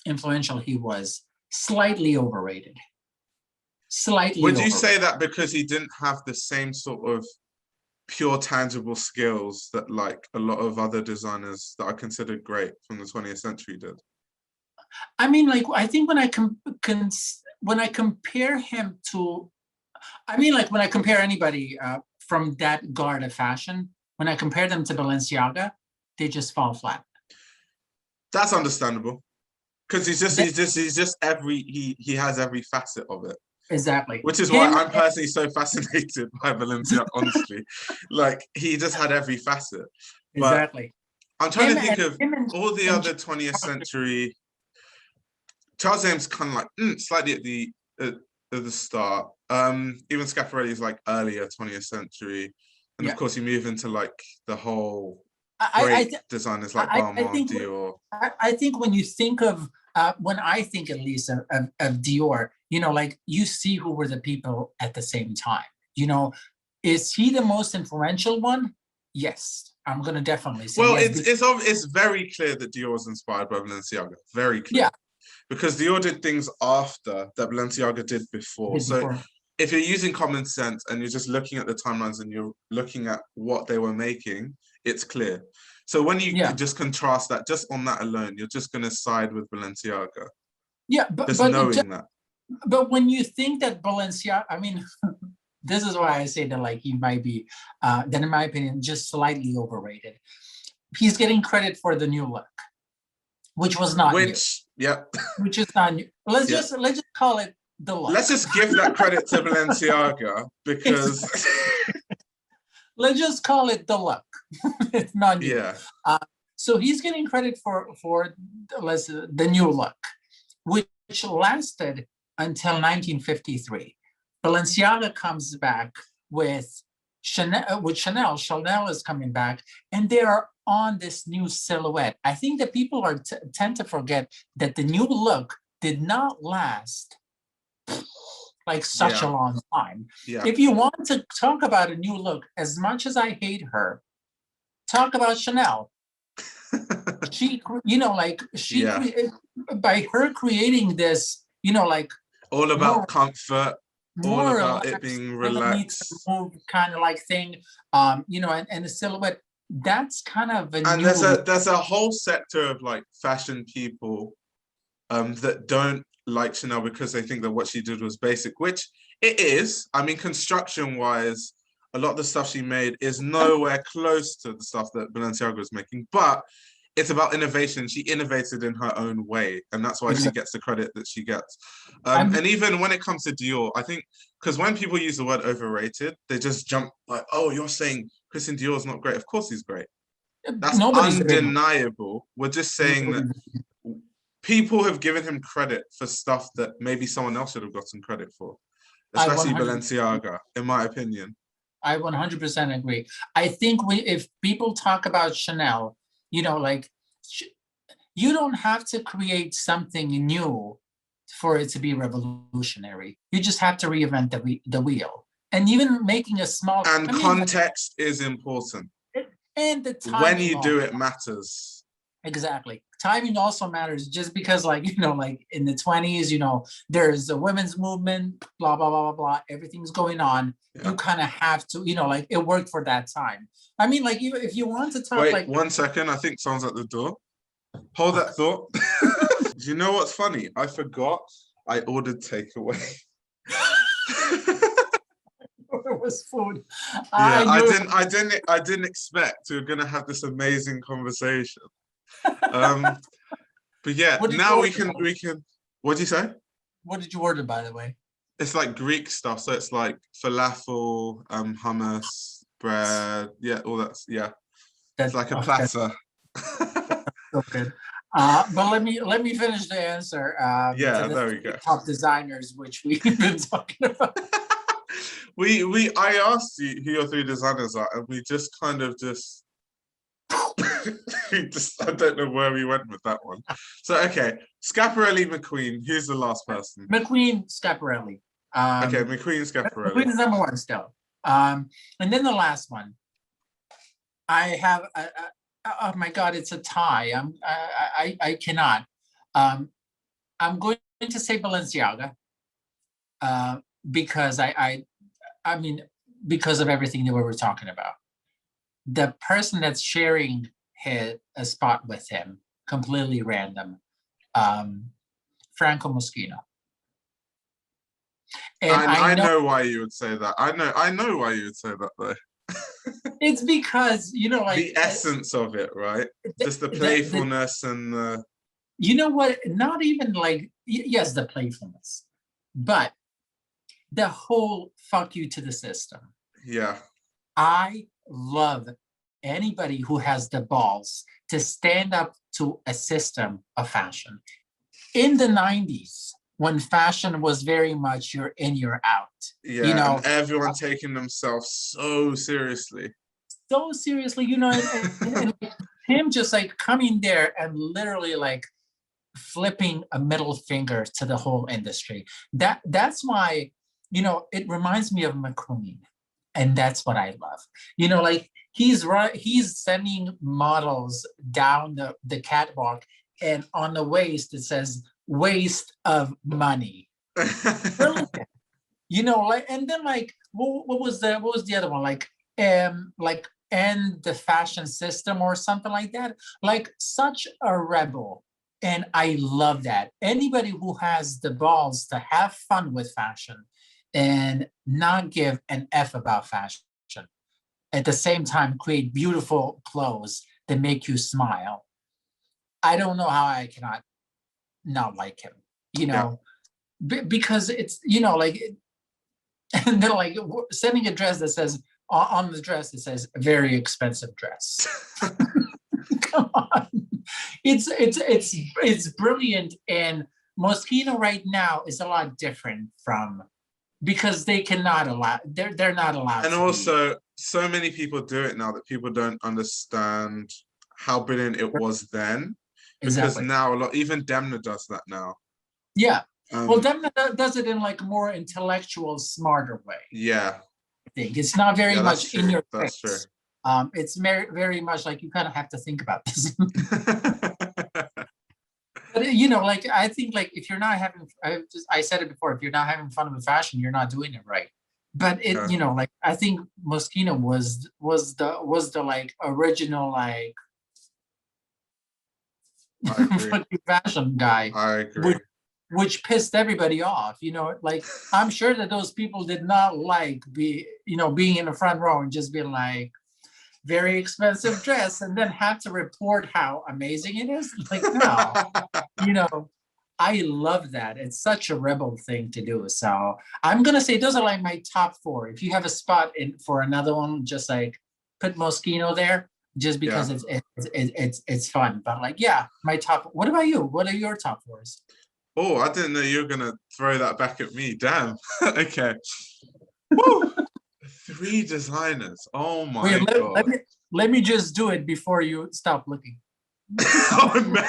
influential he was, slightly overrated. Slightly Would you overrated. say that because he didn't have the same sort of pure tangible skills that like a lot of other designers that are considered great from the 20th century did? I mean, like, I think when I compare him to, I mean, like, when I compare anybody from that guard of fashion, when I compare them to Balenciaga, they just fall flat. That's understandable. Because That, he's just every he has every facet of it. exactly. Which is why Him, I'm personally so fascinated by Valencia, honestly. Like he just had every facet. But exactly. I'm trying to Him think and of him and all the and other 20th century. Charles James kind of like slightly at the start. Even Schiaparelli is like earlier 20th century. And of yeah. course you move into like the whole I I great th- designers like I Balmain, think Dior. I think when you think of when I think, at least, of Dior, like, you see who were the people at the same time. You know, is he the most influential one? Yes, I'm gonna definitely say Well, yes. it's very clear that Dior was inspired by Balenciaga. Very clear. Yeah, Because Dior did things after that Balenciaga did before. did So before. if you're using common sense and you're just looking at the timelines and you're looking at what they were making, it's clear. So when you Yeah, could just contrast that, just on that alone, you're just going to side with Balenciaga, yeah, but just but knowing that. but when you think that Balenciaga, I mean, this is why I say that, like, he might be, that in my opinion, just slightly overrated. He's getting credit for the new look, which was not new. Which, yeah, Which is not new. Let's yeah. just let's just call it the look. Let's just give that credit to Balenciaga because, Let's just call it the look. It's not new. yeah. Uh, so he's getting credit for the new look, which lasted until 1953. Balenciaga comes back with Chanel. With Chanel, Chanel is coming back, and they are on this new silhouette. I think that people are tend to forget that the new look did not last like such a long time. Yeah. If you want to talk about a new look, as much as I hate her, talk about Chanel. She, you know, like she by her creating this, you know, like all about comfort, all more about it relaxed, being never needs to relaxed. move kind of like thing, you know, and the silhouette. That's kind of a And new. there's a whole sector of like fashion people that don't like Chanel because they think that what she did was basic, which it is. I mean, construction wise, a lot of the stuff she made is nowhere close to the stuff that Balenciaga was making, but it's about innovation. She innovated in her own way, and that's why she gets the credit that she gets. And even when it comes to Dior, I think because when people use the word overrated, they just jump like, "Oh, you're saying Christian Dior's not great? Of course he's great. That's undeniable. We're just saying that people have given him credit for stuff that maybe someone else should have gotten credit for, especially Balenciaga, in my opinion." I 100% agree. I think if people talk about Chanel, you know, like you don't have to create something new for it to be revolutionary. You just have to reinvent the wheel. And even making a small... And context is important. And the timing. When you do it matters. Exactly. Timing also matters, just because, like, you know, like in the 20s, you know, there's a women's movement, blah, blah, blah, blah, blah. Everything's going on. Yeah. You kind of have to, you know, like it worked for that time. I mean, like, if you want to talk... Wait, like 1 second. I think someone's at the door. Hold that thought. Do you know what's funny? I forgot I ordered takeaway. It was food. Yeah, I didn't expect we were gonna have this amazing conversation. But yeah, now we can. What did you say? What did you order, by the way? It's like Greek stuff, so it's like falafel, hummus, bread, yeah, all that. Yeah, it's like a platter. So good. But let me finish the answer. Yeah, there we go. Top designers, which we've been talking about. I asked you who your 3 designers are, and we just kind of I don't know where we went with that one. So okay, Schiaparelli, McQueen. Who's the last person? McQueen, Schiaparelli. Okay, McQueen, Schiaparelli. McQueen is number 1 still. And then the last one. I have oh my God, it's a tie. I cannot. I'm going to say Balenciaga because I mean, because of everything that we were talking about. The person that's sharing a spot with him, completely random, Franco Moschino. And I know why you would say that. I know why you would say that though. It's because, you know, like the essence of it, right? Just the playfulness and the... You know what? Not even like, yes, the playfulness, but the whole fuck you to the system. Yeah. I love anybody who has the balls to stand up to a system of fashion. In the 90s, when fashion was very much you're in, you're out. Yeah, you know, and everyone taking themselves so seriously. So seriously, you know, and him just like coming there and literally like flipping a middle finger to the whole industry. That's why, you know, it reminds me of McQueen. And that's what I love. You know, like he's sending models down the catwalk, and on the waist it says waste of money. Brilliant. You know, like, and then like what was the other one? Like end the fashion system or something like that. Like such a rebel. And I love that. Anybody who has the balls to have fun with fashion and not give an F about fashion, at the same time create beautiful clothes that make you smile. I don't know how I cannot not like him, you know, because it's, you know, like, and then like sending a dress that says, on the dress it says very expensive dress. Come on. It's brilliant. And Moschino right now is a lot different from because they cannot allow, they're not allowed And to be. also, so many people do it now that people don't understand how brilliant it was then. Because Exactly. now a lot, even Demna does that now. Yeah. Well, Um, Demna does it in like a more intellectual, smarter way. yeah, I think it's not very yeah, that's much in true. your That's true. face. It's very much like you kind of have to think about this. But you know, like I think, like if you're not having, I said it before, if you're not having fun with fashion, you're not doing it right. But it, Yeah, you know, like I think Moschino was the like original like I agree. fucking fashion guy, I agree. which pissed everybody off. You know, like I'm sure that those people did not like being in the front row and just being like very expensive dress and then have to report how amazing it is. Like, no, you know, I love that. It's such a rebel thing to do. So I'm gonna say those are like my top four. If you have a spot in for another one, just like put Moschino there, just because Yeah. it's fun. But like, yeah, my top. What about you? What are your top fours? Oh, I didn't know you were gonna throw that back at me. Damn. Okay. Woo! 3 designers. Oh Wait, my God. let me just do it before you stop looking. Oh no.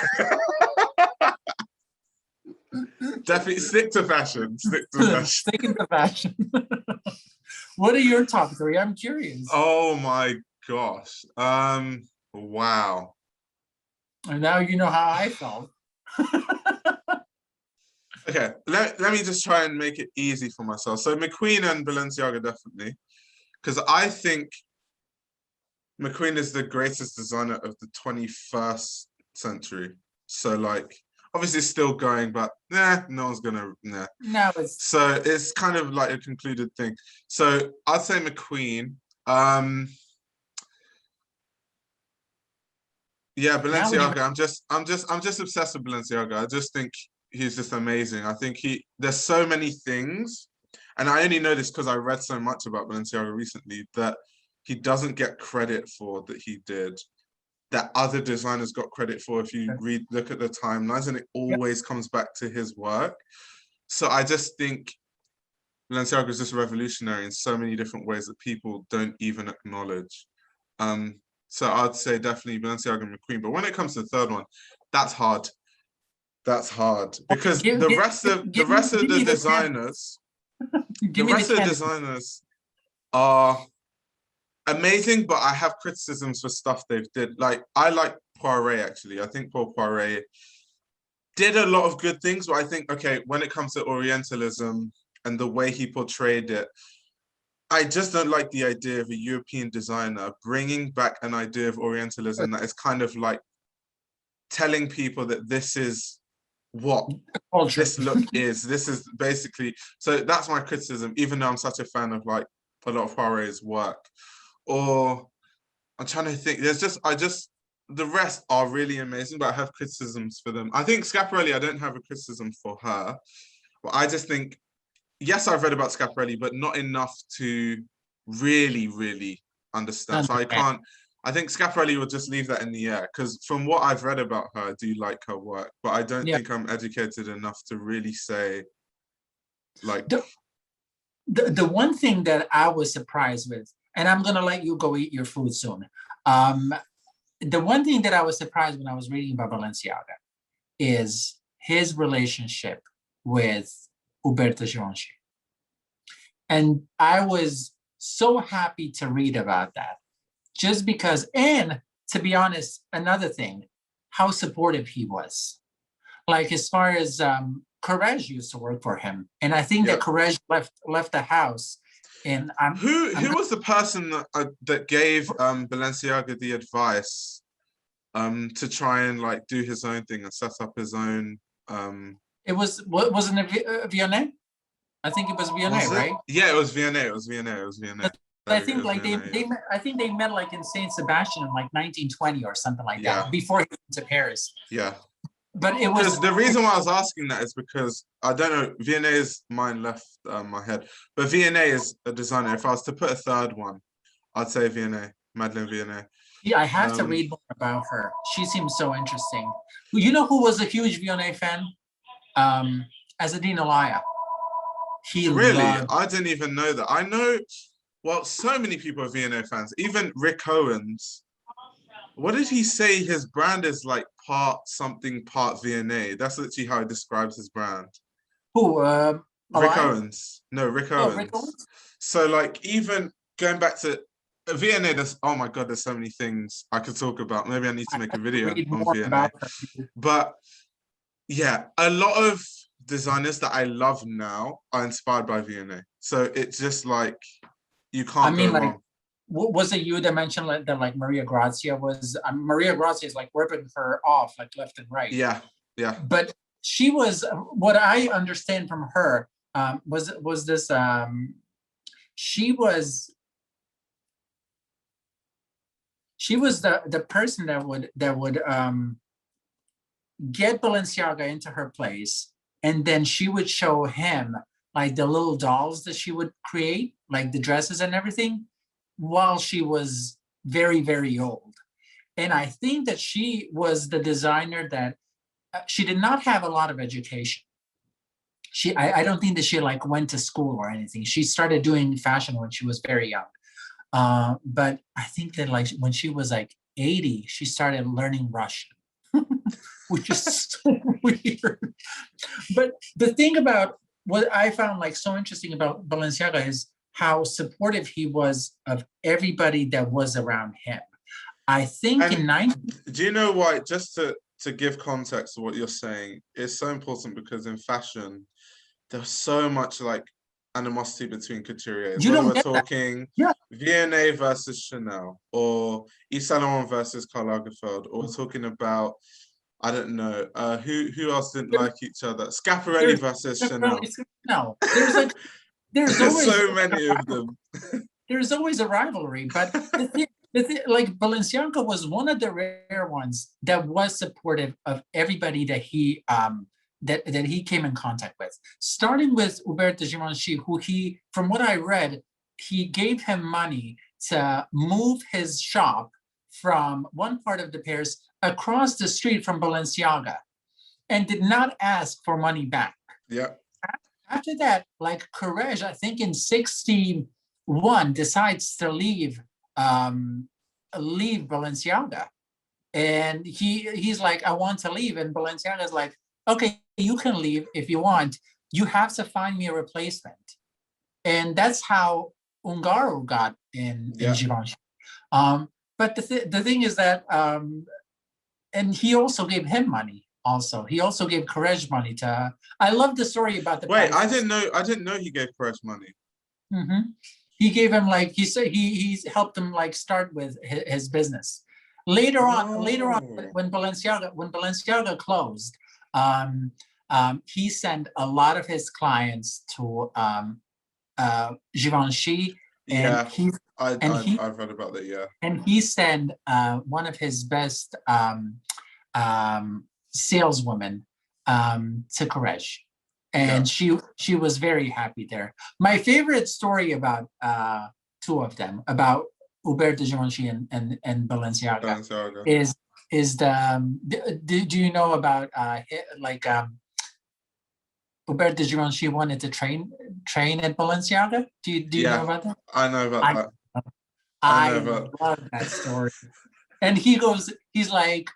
Definitely stick to fashion. Stick to fashion. Sticking to fashion. What are your top three? I'm curious. Oh my gosh. Wow. And now you know how I felt. Okay, let me just try and make it easy for myself. So McQueen and Balenciaga definitely, because I think McQueen is the greatest designer of the 21st century. So like, obviously it's still going, but no one's gonna Now it's So it's kind of like a concluded thing. So I'd say McQueen. Yeah, now when you Balenciaga. I'm just obsessed with Balenciaga. I just think he's just amazing. I think there's so many things, and I only know this because I read so much about Balenciaga recently that he doesn't get credit for that he did, that other designers got credit for if you look at the timelines, and it yeah, always comes back to his work. So I just think Balenciaga is just revolutionary in so many different ways that people don't even acknowledge. So I'd say definitely Balenciaga and McQueen. But when it comes to the third one, that's hard. That's hard because give, the give, rest of the give me rest of give the me the can designers, the give me the rest of the candidate. designers are amazing, but I have criticisms for stuff they've did. Like I like Poiret actually. I think Paul Poiret did a lot of good things, but I think okay, when it comes to Orientalism and the way he portrayed it, I just don't like the idea of a European designer bringing back an idea of Orientalism that is kind of like telling people that this is what Culture. this look is. This is basically, so that's my criticism, even though I'm such a fan of like a lot of Poiret's work. Or I'm trying to think, the rest are really amazing, but I have criticisms for them. I think Schiaparelli, I don't have a criticism for her, but I just think yes, I've read about Schiaparelli, but not enough to really understand. So Understand. I think Schiaparelli will just leave that in the air because from what I've read about her, I do like her work, but I don't Yeah. think I'm educated enough to really say like, The one thing that I was surprised with, and I'm gonna let you go eat your food soon. The one thing that I was surprised when I was reading about Balenciaga is his relationship with Uberto Givenchy. And I was so happy to read about that just because, and to be honest, another thing, how supportive he was. Like as far as Courage used to work for him. And I think yeah. that Courage left the house. And Who was the person that gave Balenciaga the advice to try and like do his own thing and set up his own it wasn't it Vianney? I think it was Vianney, was it? right? Yeah, it was Vianney. It was Vianney. It was Vianney. I It think was like Vianney, yeah. I think they met like in Saint Sebastian in like 1920 or something like Yeah, that before he went to Paris. yeah. But it Because was the reason why I was asking that is because I don't know, Vianney's mind left my head, but Vianney is a designer. If I was to put a third one, I'd say Vianney, Madeleine Vianney. yeah, I have to read more about her. She seems so interesting. You know who was a huge Vianney fan? Azadine Alaya. He Really? loved. I didn't even know that. I know, well, so many people are V&A fans. Even Rick Owens. What did he say? His brand is like part something, part V&A. That's literally how he describes his brand. Who? Rick Alive? Owens. No, Rick Oh, Rick Owens. Owens? So like even going back to V&A, there's oh my god, there's so many things I could talk about. Maybe I need to make a video Read on more V&A. about her. But yeah, a lot of designers that I love now are inspired by V&A. So it's just like you I can't go mean, like, wrong. was it you that mentioned like, that like Maria Grazia was Maria Grazia is like ripping her off like left and right. Yeah, yeah. But she was what I understand from her was this she was the person that would get Balenciaga into her place, and then she would show him like the little dolls that she would create, like the dresses and everything, while she was very, very old. And I think that she was the designer that she did not have a lot of education. I don't think that she like went to school or anything. She started doing fashion when she was very young. But I think that like when she was like 80, she started learning Russian, which is so weird. But the thing about what I found like so interesting about Balenciaga is how supportive he was of everybody that was around him. I think in And 90, do you know why? Just to give context to what you're saying, it's so important because in fashion, there's so much like animosity between couturiers. you Whether don't we're get that. talking Yeah. V&A versus Chanel, or Yves Saint Laurent versus Karl Lagerfeld, or we're talking about I don't know who else didn't There, like each other. Schiaparelli there's versus definitely Chanel. no. There's like there's There's always so many of them. there's always a rivalry, but the thing, like Balenciaga was one of the rare ones that was supportive of everybody that he came in contact with. Starting with Hubert de Givenchy, who he, from what I read, he gave him money to move his shop from one part of the Paris across the street from Balenciaga, and did not ask for money back. Yeah. After that, like Courage, I think in 61 decides to leave Balenciaga. And he's like, I want to leave. And Balenciaga's like, okay, you can leave if you want. You have to find me a replacement. And that's how Ungaro got in Yeah. Givenchy. But the thing is that and he also gave him money. Also, he also gave Courage money to. I love the story about the Wait, I prices. didn't know. I didn't know he gave Perez money. He gave him like he said he's helped him like start with his business. Later on, Oh. when Balenciaga closed, he sent a lot of his clients to Givenchy, and Yeah, he and he I've read about that. Yeah. and he sent one of his best saleswomen to Koresh. Yeah. And she was very happy there. My favorite story about two of them, about Hubert de Givenchy and Balenciaga, Balenciaga. is do you know about like Hubert de Givenchy wanted to train at Balenciaga? Do you know Yeah, about that? I know about I that. I know I about. love that story. And he's like,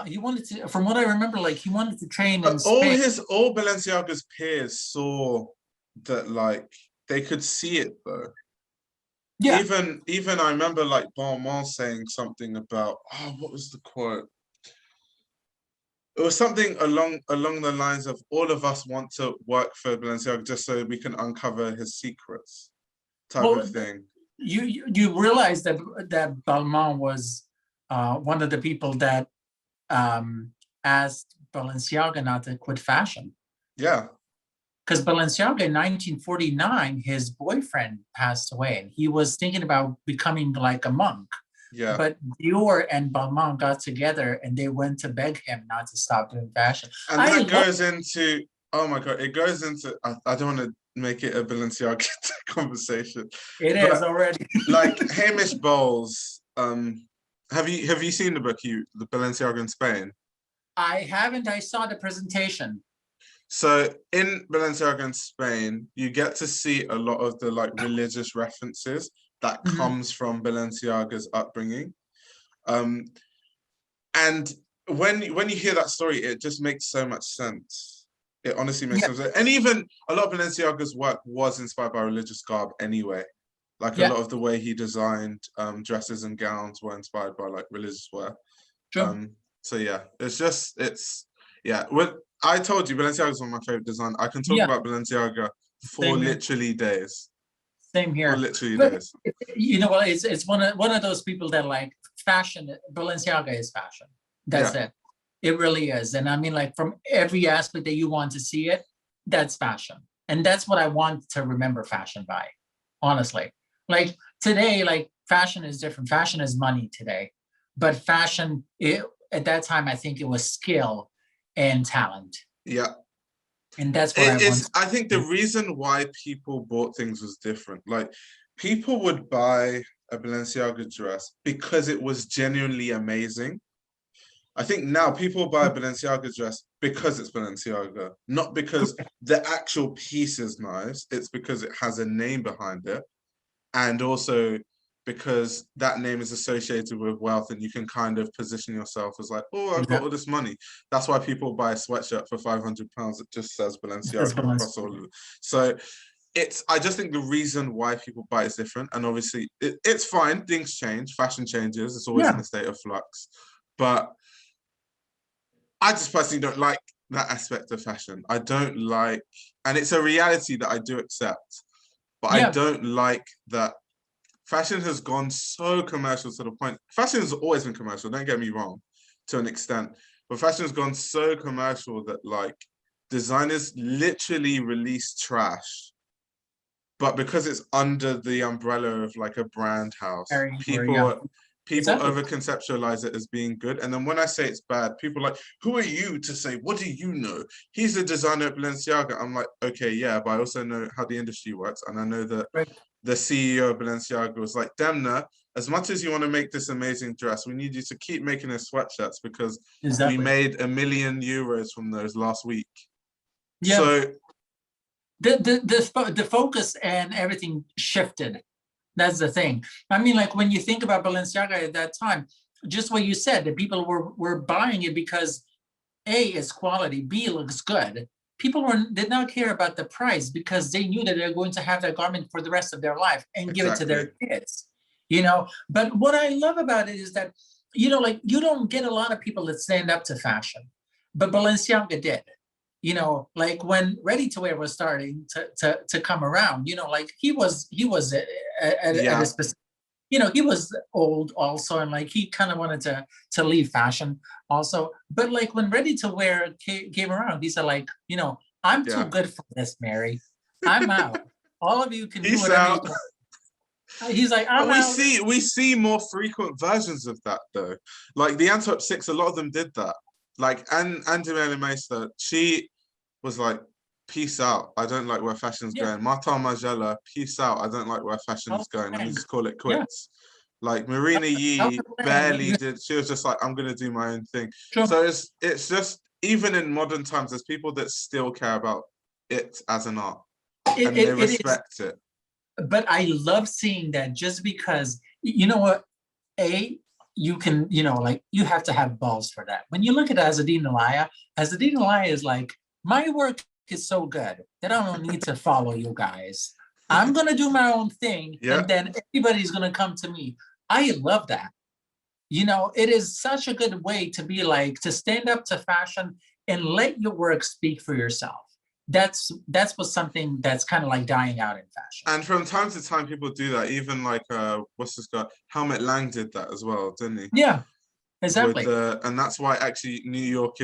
he wanted to, from what I remember, like he wanted to train in But Spain. all Balenciaga's peers saw that like they could see it though. Yeah. Even I remember like Balmain saying something about what was the quote? It was something along the lines of all of us want to work for Balenciaga just so we can uncover his secrets, type of Well, thing. you realize that Balmain was one of the people that asked Balenciaga not to quit fashion. Yeah. Because Balenciaga in 1949, his boyfriend passed away, and he was thinking about becoming like a monk. Yeah. But Dior and Balmain got together, and they went to beg him not to stop doing fashion. And that goes into, oh my God, it goes into, I don't want to make it a Balenciaga conversation. It is already. Like Hamish Bowles, have you seen the book, the Balenciaga in Spain? I haven't. I saw the presentation. So in Balenciaga in Spain, you get to see a lot of the like religious references that Mhm. comes from Balenciaga's upbringing. Um, and when you hear that story, it just makes so much sense. It honestly makes Yeah, sense. And even a lot of Balenciaga's work was inspired by religious garb anyway. Like a yeah, lot of the way he designed dresses and gowns were inspired by like religious wear. true. Um, so yeah, it's yeah. When I told you Balenciaga is one of my favorite design. I can talk Yeah, about Balenciaga for same here. literally days. Same For here. literally But days. you know what? It's one of those people that like fashion. Balenciaga is fashion. That's Yeah, it. It really is. And I mean, like from every aspect that you want to see it, that's fashion. And that's what I want to remember fashion by, honestly. Like today, like fashion is different. Fashion is money today. But fashion, at that time, I think it was skill and talent. yeah. And that's what I It want is. to I think the do. reason why people bought things was different. Like people would buy a Balenciaga dress because it was genuinely amazing. I think now people buy a Balenciaga dress because it's Balenciaga, not because the actual piece is nice. It's because it has a name behind it, and also because that name is associated with wealth, and you can kind of position yourself as like, oh, I've got all Exactly. this money. That's why people buy a sweatshirt for £500 that just says That's Balenciaga across all Balenciaga. of it. So it's. I just think the reason why people buy is different, and obviously it's fine. Things change, fashion changes. It's always in Yeah. a state of flux, but I just personally don't like that aspect of fashion. I don't like, and it's a reality that I do accept, but I Yeah. don't like that fashion has gone so commercial to the point. Fashion has always been commercial, don't get me wrong, to an extent, but fashion has gone so commercial that like designers literally release trash, but because it's under the umbrella of like a brand house, Very, very, yeah. people Exactly. over conceptualize it as being good. And then when I say it's bad, people are like, who are you to say, what do you know? He's a designer at Balenciaga. I'm like, okay, yeah, but I also know how the industry works. And I know that Right. the CEO of Balenciaga was like, Demna, as much as you want to make this amazing dress, we need you to keep making us sweatshirts because we Exactly. made €1 million from those last week. Yeah. So The focus and everything shifted. That's the thing. I mean, like when you think about Balenciaga at that time, just what you said, the people were buying it because A, it's quality, B, it looks good. People did not care about the price because they knew that they're going to have that garment for the rest of their life and give it to exactly. their kids. But what I love about it is that, like you don't get a lot of people that stand up to fashion, but Balenciaga did. Like when ready to wear was starting to come around, like he was at a Yeah. specific, he was old also, and like he kind of wanted to leave fashion also. But like when ready to wear came around, he said like, I'm too Yeah. good for this, Mary. I'm out. All of you can do Peace whatever you out. want. He's like, But I'm out. we see more frequent versions of that though. Like the Antwerp Six, a lot of them did that. Like Anne Meister, she was like, "Peace out. I don't like where fashion's Yeah. going." Marta Margiela, "Peace out. I don't like where House fashion's of going. Let me Blank. just call it Yeah. quits." Like Marina House Yee of Blank. barely did. She was just like, "I'm gonna do my own thing." True. So it's just even in modern times, there's people that still care about it as an art It, and they it, it is, respect it. but I love seeing that just because you know what, you can, like you have to have balls for that. When you look at Azadine Alaya is like, my work is so good that I don't need to follow you guys. I'm gonna do my own thing, Yeah, and then everybody's gonna come to me. I love that. It is such a good way to be like to stand up to fashion and let your work speak for yourself. That's what something that's kind of like dying out in fashion. and from time to time, people do that. Even like what's this guy? Helmut Lang did that as well, didn't he? Yeah, With exactly. the and that's why actually New York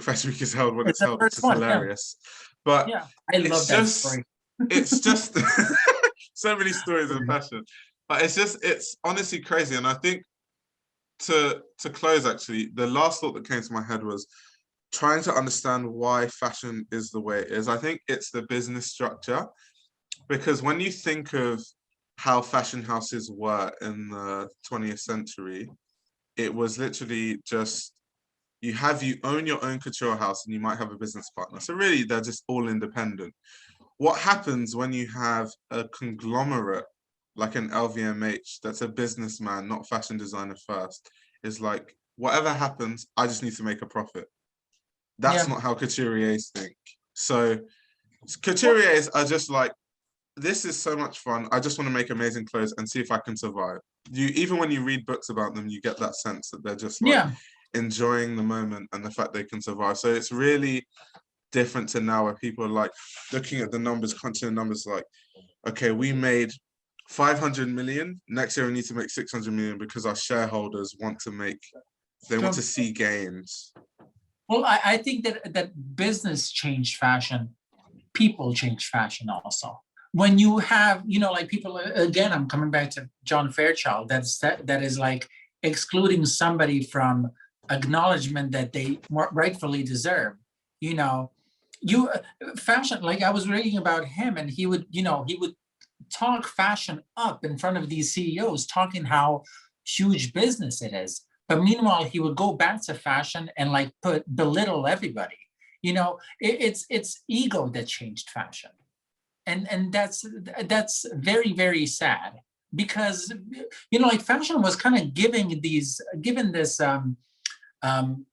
Fashion Week is held when It's it's the held, which first is one. Yeah, hilarious. But yeah. I love it's that just story. it's just so many stories in fashion. But it's honestly crazy. And I think to close actually, the last thought that came to my head was trying to understand why fashion is the way it is. I think it's the business structure because when you think of how fashion houses were in the 20th century, it was literally just you own your own couture house and you might have a business partner. So really, they're just all independent. What happens when you have a conglomerate like an LVMH that's a businessman, not fashion designer first, is like, whatever happens, I just need to make a profit. That's Yeah. not how couturiers think. So Well, couturiers are just like, this is so much fun. I just want to make amazing clothes and see if I can survive. You even when you read books about them, you get that sense that they're just like yeah. enjoying the moment and the fact they can survive. So it's really different to now where people are like looking at the numbers, crunching the numbers like, okay, we made 500 million. Next year we need to make 600 million because our shareholders want to make, they want to True. see gains. Well, I think that business changed fashion, people change fashion also. When you have, like people, again, I'm coming back to John Fairchild, that is like excluding somebody from acknowledgement that they rightfully deserve. You know, you fashion, like I was reading about him, and he would talk fashion up in front of these CEOs, talking how huge business it is. But meanwhile, he would go back to fashion and like belittle everybody. It's ego that changed fashion, and that's very, very sad, because like fashion was kind of given um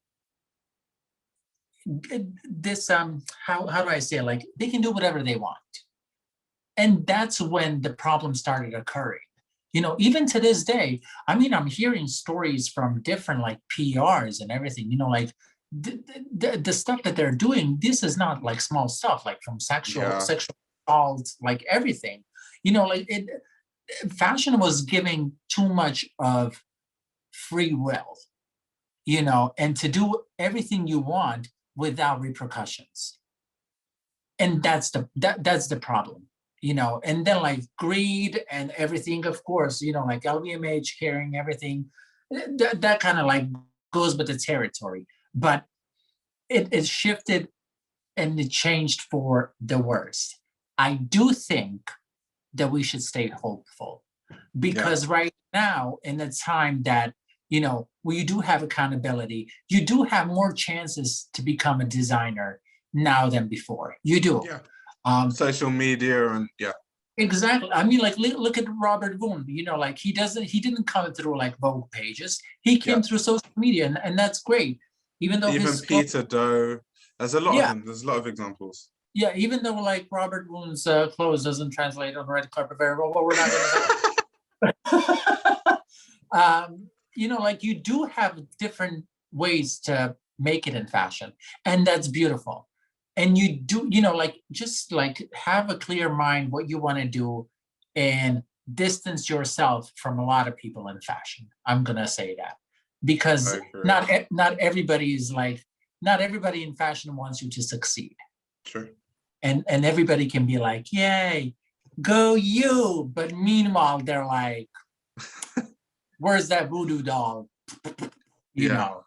this how do I say it? Like they can do whatever they want, and that's when the problem started occurring. Even to this day, I mean, I'm hearing stories from different like PRs and everything, like the stuff that they're doing. This is not like small stuff, like from Yeah, sexual assault, like everything. Like fashion was giving too much of free will, and to do everything you want without repercussions. And that's the problem. And then like greed and everything, of course, like LVMH carrying everything, that kind of like goes with the territory. But it shifted and it changed for the worse. I do think that we should stay hopeful, yeah, because right now, in the time that where you do have accountability, you do have more chances to become a designer now than before. You do. yeah. um, Social media and yeah, exactly. I mean, like look at Robert Boone. Like he didn't come through like Vogue pages. He yeah. came through social media, and that's great. Even though Even his clothes, Peter Doe. There's a lot of yeah, them. There's a lot of examples. yeah. Even though like Robert Boone's clothes doesn't translate on the red carpet very well, but we're not going to like you do have different ways to make it in fashion, and that's beautiful. And you do, like just like have a clear mind what you want to do, and distance yourself from a lot of people in fashion. I'm gonna say that, I because agree. not everybody is like, not everybody in fashion wants you to succeed, True. and everybody can be like, yay, go you, but meanwhile they're like, where's that voodoo doll? you Yeah, know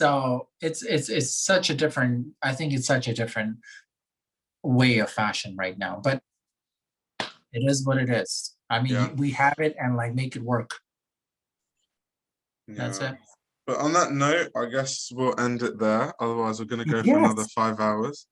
so it's such a different, I think it's such a different way of fashion right now, but it is what it is. I yeah, mean, we have it, and like make it work. That's yeah. it. But on that note, I guess we'll end it there. Otherwise, we're going to go for another Yes. 5 hours.